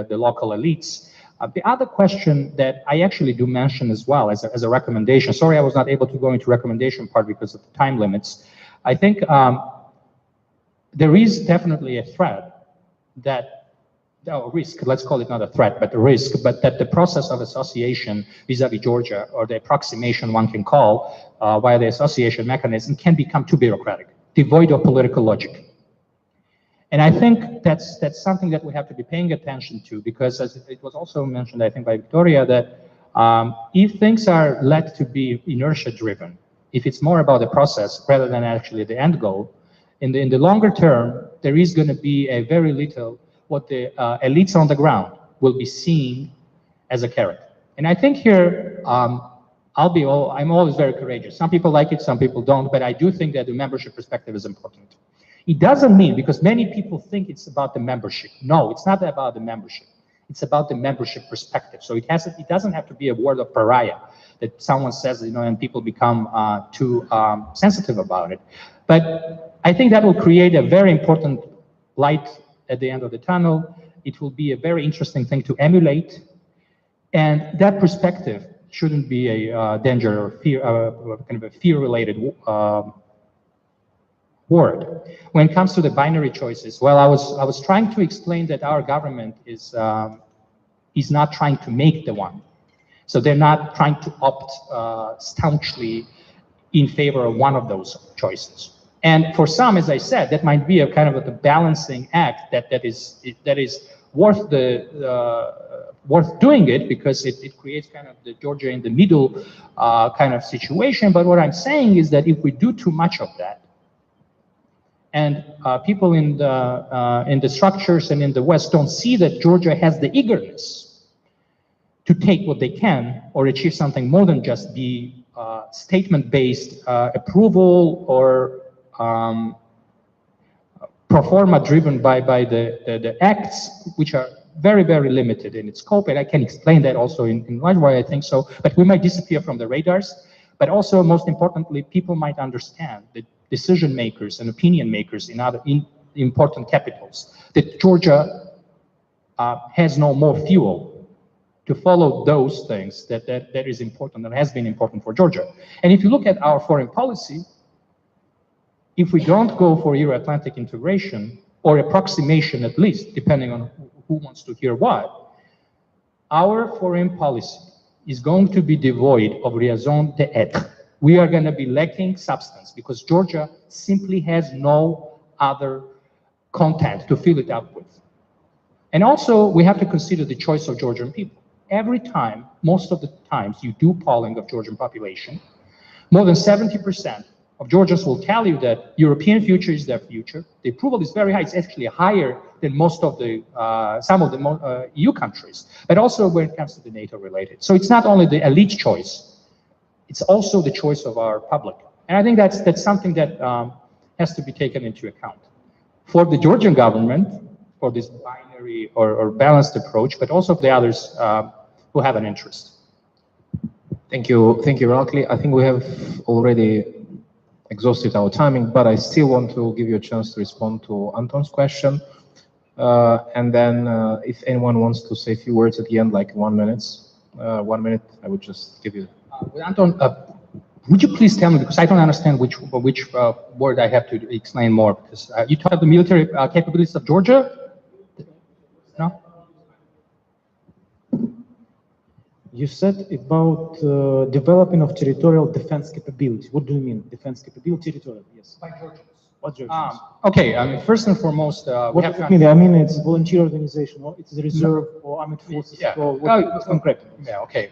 S3: local elites. The other question that I actually do mention as well as a recommendation, sorry I was not able to go into recommendation part because of the time limits. I think there is definitely a threat that, or risk, let's call it not a threat, but a risk, but that the process of association vis-a-vis Georgia, or the approximation one can call via the association mechanism, can become too bureaucratic, devoid of political logic. And I think that's something that we have to be paying attention to, because as it was also mentioned, I think by Victoria, that if things are led to be inertia driven, if it's more about the process rather than actually the end goal, in the longer term, there is going to be a very little what the elites on the ground will be seeing as a carrot. And I think here, I'm always very courageous. Some people like it, some people don't, but I do think that the membership perspective is important. It doesn't mean, because many people think it's about the membership. No, it's not about the membership. It's about the membership perspective. So it doesn't have to be a word of pariah that someone says, you know, and people become too sensitive about it. But I think that will create a very important light at the end of the tunnel. It will be a very interesting thing to emulate. And that perspective shouldn't be a danger or fear, kind of a fear-related word. When it comes to the binary choices, well, I was trying to explain that our government is not trying to make the one. So they're not trying to opt staunchly in favor of one of those choices. And for some, as I said, that might be a kind of a balancing act that is worth worth doing it, because it creates kind of the Georgia in the middle kind of situation. But what I'm saying is that if we do too much of that, and people in the structures and in the West don't see that Georgia has the eagerness to take what they can or achieve something more than just be statement-based approval or pro forma driven by the acts, which are very, very limited in its scope. And I can explain that also in large way, I think so. But we might disappear from the radars. But also, most importantly, people might understand that decision makers and opinion makers in other important capitals, that Georgia has no more fuel to follow those things that is important, that has been important for Georgia. And if you look at our foreign policy, if we don't go for Euro-Atlantic integration, or approximation at least, depending on who wants to hear what, our foreign policy is going to be devoid of raison d'etre. We are going to be lacking substance because Georgia simply has no other content to fill it up with. And also, we have to consider the choice of Georgian people. Every time, most of the times, you do polling of Georgian population, more than 70% of Georgians will tell you that European future is their future. The approval is very high. It's actually higher than most of the, some of the EU countries, but also when it comes to the NATO related. So it's not only the elite choice, it's also the choice of our public. And I think that's something that has to be taken into account. For the Georgian government, for this binary or balanced approach, but also for the others who have an interest.
S5: Thank you, Irakli. I think we have already exhausted our timing, but I still want to give you a chance to respond to Anton's question. And then if anyone wants to say a few words at the end, like 1 minute, I would just give you.
S3: Anton, would you please tell me, because I don't understand which word I have to explain more, because you talk about the military capabilities of Georgia? No?
S8: You said about developing of territorial defense capabilities. What do you mean? Defense capability, territorial? Yes. By Georgians. What Georgians?
S3: Okay, I mean, first and foremost,
S8: what do you mean? I mean, it's volunteer organization, or it's the reserve, or armed forces, or what's concrete?
S3: Yeah, okay.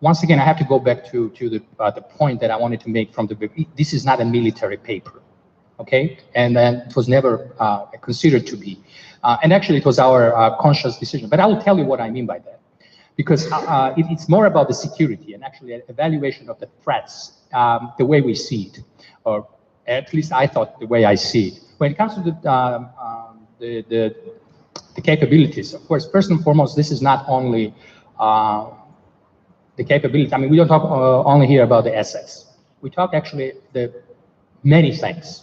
S3: Once again, I have to go back to the point that I wanted to make from the beginning. This is not a military paper, okay? And then it was never considered to be. And actually, it was our conscious decision. But I will tell you what I mean by that. Because it's more about the security and actually an evaluation of the threats, the way we see it, or at least I thought the way I see it. When it comes to the capabilities, of course, first and foremost, this is not only the capability. I mean, we don't talk only here about the assets. We talk actually the many things.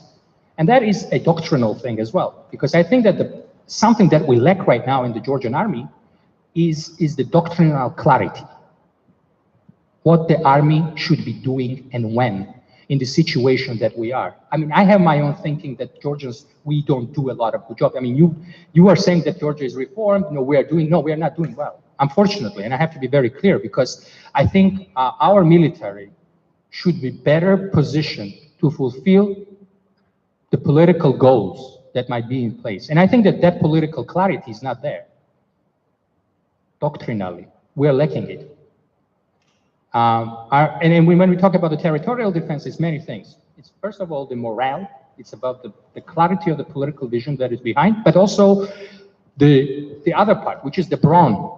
S3: And that is a doctrinal thing as well, because I think that something that we lack right now in the Georgian army is the doctrinal clarity. What the army should be doing and when in the situation that we are. I mean, I have my own thinking that Georgians, we don't do a lot of good job. I mean, you are saying that Georgia is reformed. No, we are not doing well, unfortunately. And I have to be very clear, because I think our military should be better positioned to fulfill the political goals that might be in place. And I think that political clarity is not there. Doctrinally, we are lacking it. And when we talk about the territorial defense, it's many things. It's first of all the morale. It's about the clarity of the political vision that is behind, but also The other part, which is the brawn,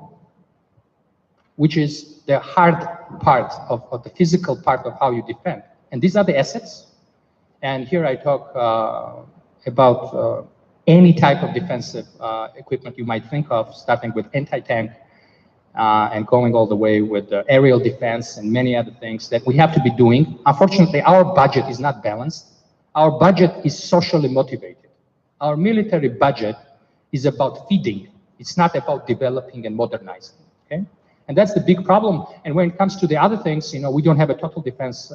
S3: which is the hard part of the physical part of how you defend. And these are the assets. And here I talk about any type of defensive equipment you might think of, starting with anti-tank and going all the way with aerial defense and many other things that we have to be doing. Unfortunately, our budget is not balanced. Our budget is socially motivated. Our military budget is about feeding. It's not about developing and modernizing, okay? And that's the big problem. And when it comes to the other things, you know, we don't have a total defense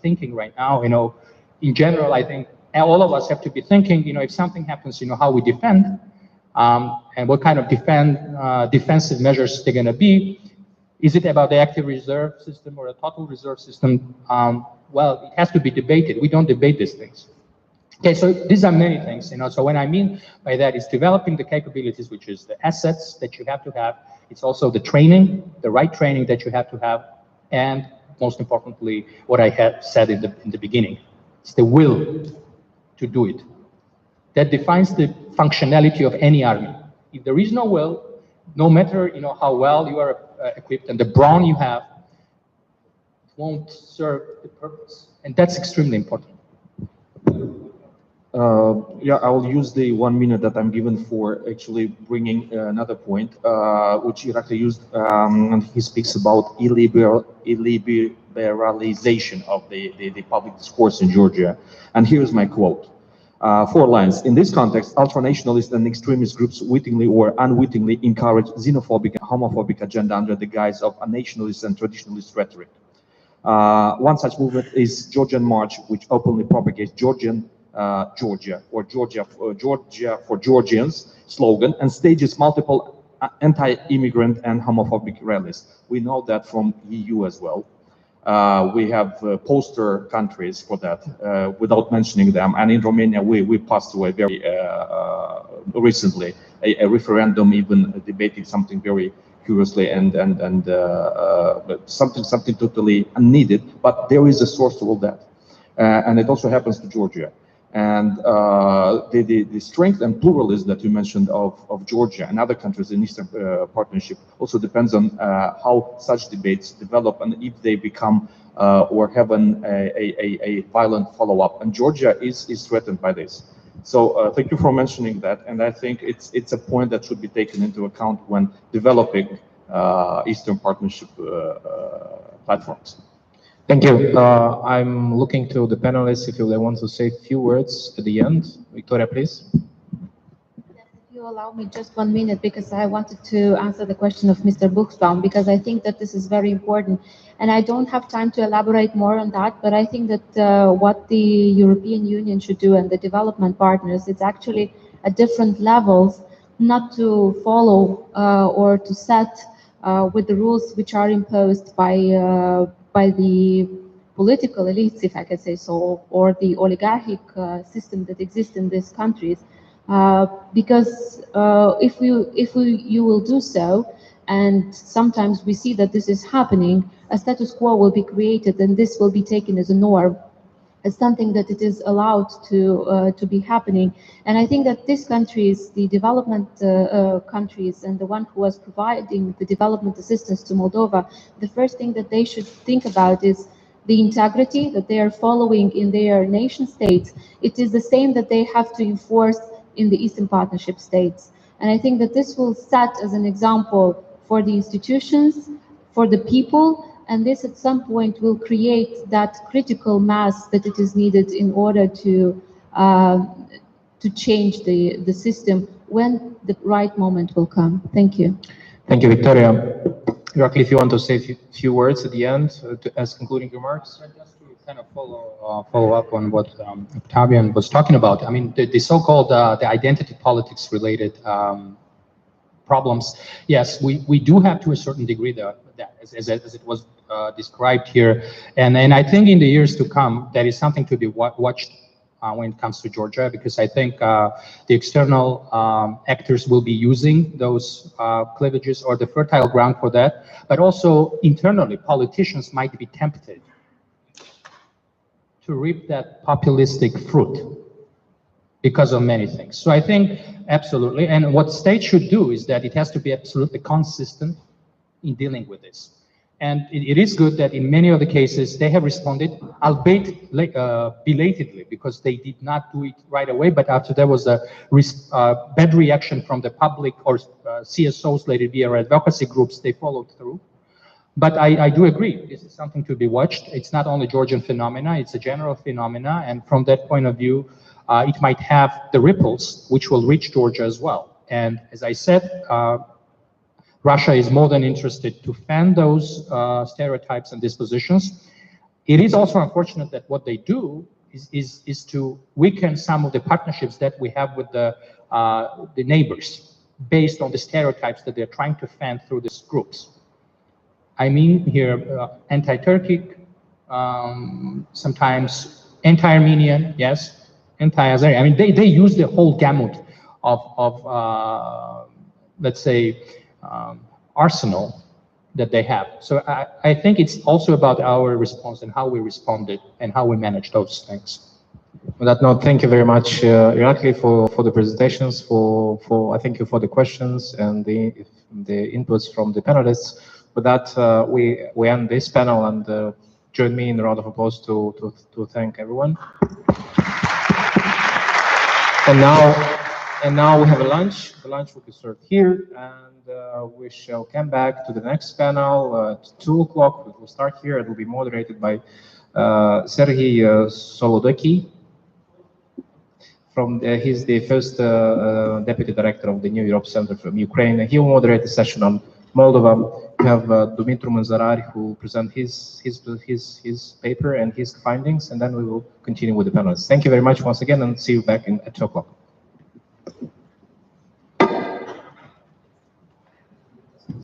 S3: thinking right now. You know, in general, I think all of us have to be thinking, you know, if something happens, you know, how we defend and what kind of defensive measures they're going to be. Is it about the active reserve system or a total reserve system? Well, it has to be debated. We don't debate these things. Okay, so these are many things, you know. So what I mean by that is developing the capabilities, which is the assets that you have to have. It's also the training, the right training that you have to have, and most importantly, what I had said in the beginning, it's the will to do it. That defines the functionality of any army. If there is no will, no matter, you know, how well you are equipped and the brawn you have, it won't serve the purpose, and that's extremely important.
S9: Yeah, I will use the 1 minute that I'm given for actually bringing another point, which Irakli used, and he speaks about illiberalization of the public discourse in Georgia. And here's my quote. 4 lines. In this context, ultranationalist and extremist groups wittingly or unwittingly encourage xenophobic and homophobic agenda under the guise of a nationalist and traditionalist rhetoric. One such movement is Georgian March, which openly propagates Georgia for Georgians slogan and stages multiple anti-immigrant and homophobic rallies. We know that from EU as well. We have poster countries for that, without mentioning them. And in Romania, we passed away very recently a referendum, even debating something very curiously and something totally unneeded. But there is a source to all that, and it also happens to Georgia. And the strength and pluralism that you mentioned of Georgia and other countries in Eastern Partnership also depends on how such debates develop and if they become or have a violent follow-up. And Georgia is threatened by this. So thank you for mentioning that. And I think it's a point that should be taken into account when developing Eastern Partnership platforms.
S5: Thank you. I'm looking to the panelists if they want to say a few words at the end. Victoria, please.
S4: Yes, if you allow me just 1 minute, because I wanted to answer the question of Mr. Buchsbaum, because I think that this is very important. And I don't have time to elaborate more on that, but I think that what the European Union should do and the development partners, it's actually at different levels, not to follow or to set with the rules which are imposed by the political elites, if I can say so, or the oligarchic system that exists in these countries. Because if you will do so, and sometimes we see that this is happening, a status quo will be created, and this will be taken as a norm, as something that it is allowed to be happening. And I think that these countries, the development countries, and the one who was providing the development assistance to Moldova, the first thing that they should think about is the integrity that they are following in their nation states. It is the same that they have to enforce in the Eastern Partnership states. And I think that this will set as an example for the institutions, for the people, and this at some point will create that critical mass that it is needed in order to change the system when the right moment will come. Thank you.
S5: Thank you, Victoria. Irakli, if you want to say a few words at the end as concluding remarks.
S3: Just to kind of follow up on what Octavian was talking about. I mean, the so-called the identity politics related problems. Yes, we do have to a certain degree that as it was described here, and I think in the years to come that is something to be watched when it comes to Georgia, because I think the external actors will be using those cleavages or the fertile ground for that, but also internally politicians might be tempted to reap that populistic fruit. because of many things. So I think absolutely, and what state should do is that it has to be absolutely consistent in dealing with this. And it is good that in many of the cases they have responded, albeit belatedly, because they did not do it right away, but after there was a bad reaction from the public or CSOs later via advocacy groups, they followed through. But I do agree, this is something to be watched. It's not only Georgian phenomena, it's a general phenomena, and from that point of view, it might have the ripples which will reach Georgia as well. And as I said, Russia is more than interested to fan those stereotypes and dispositions. It is also unfortunate that what they do is to weaken some of the partnerships that we have with the neighbors based on the stereotypes that they're trying to fan through these groups. I mean here anti-Turkic, sometimes anti-Armenian, yes, anti-Azeri. I mean, they use the whole gamut of let's say, arsenal that they have. So I think it's also about our response and how we responded and how we manage those things.
S5: On that note, thank you very much, Irakli, for the presentations, I thank you for the questions and the inputs from the panelists. With that, we end this panel, and join me in a round of applause to thank everyone. And now we have a lunch. The lunch will be served here, and we shall come back to the next panel at 2 o'clock. We will start here. It will be moderated by Sergei Solodeki. He's the first deputy director of the New Europe Center from Ukraine. He will moderate the session on Moldova. We have Dumitru Mânzărari, who will present his paper and his findings, and then we will continue with the panelists. Thank you very much once again, and see you back at 2 o'clock.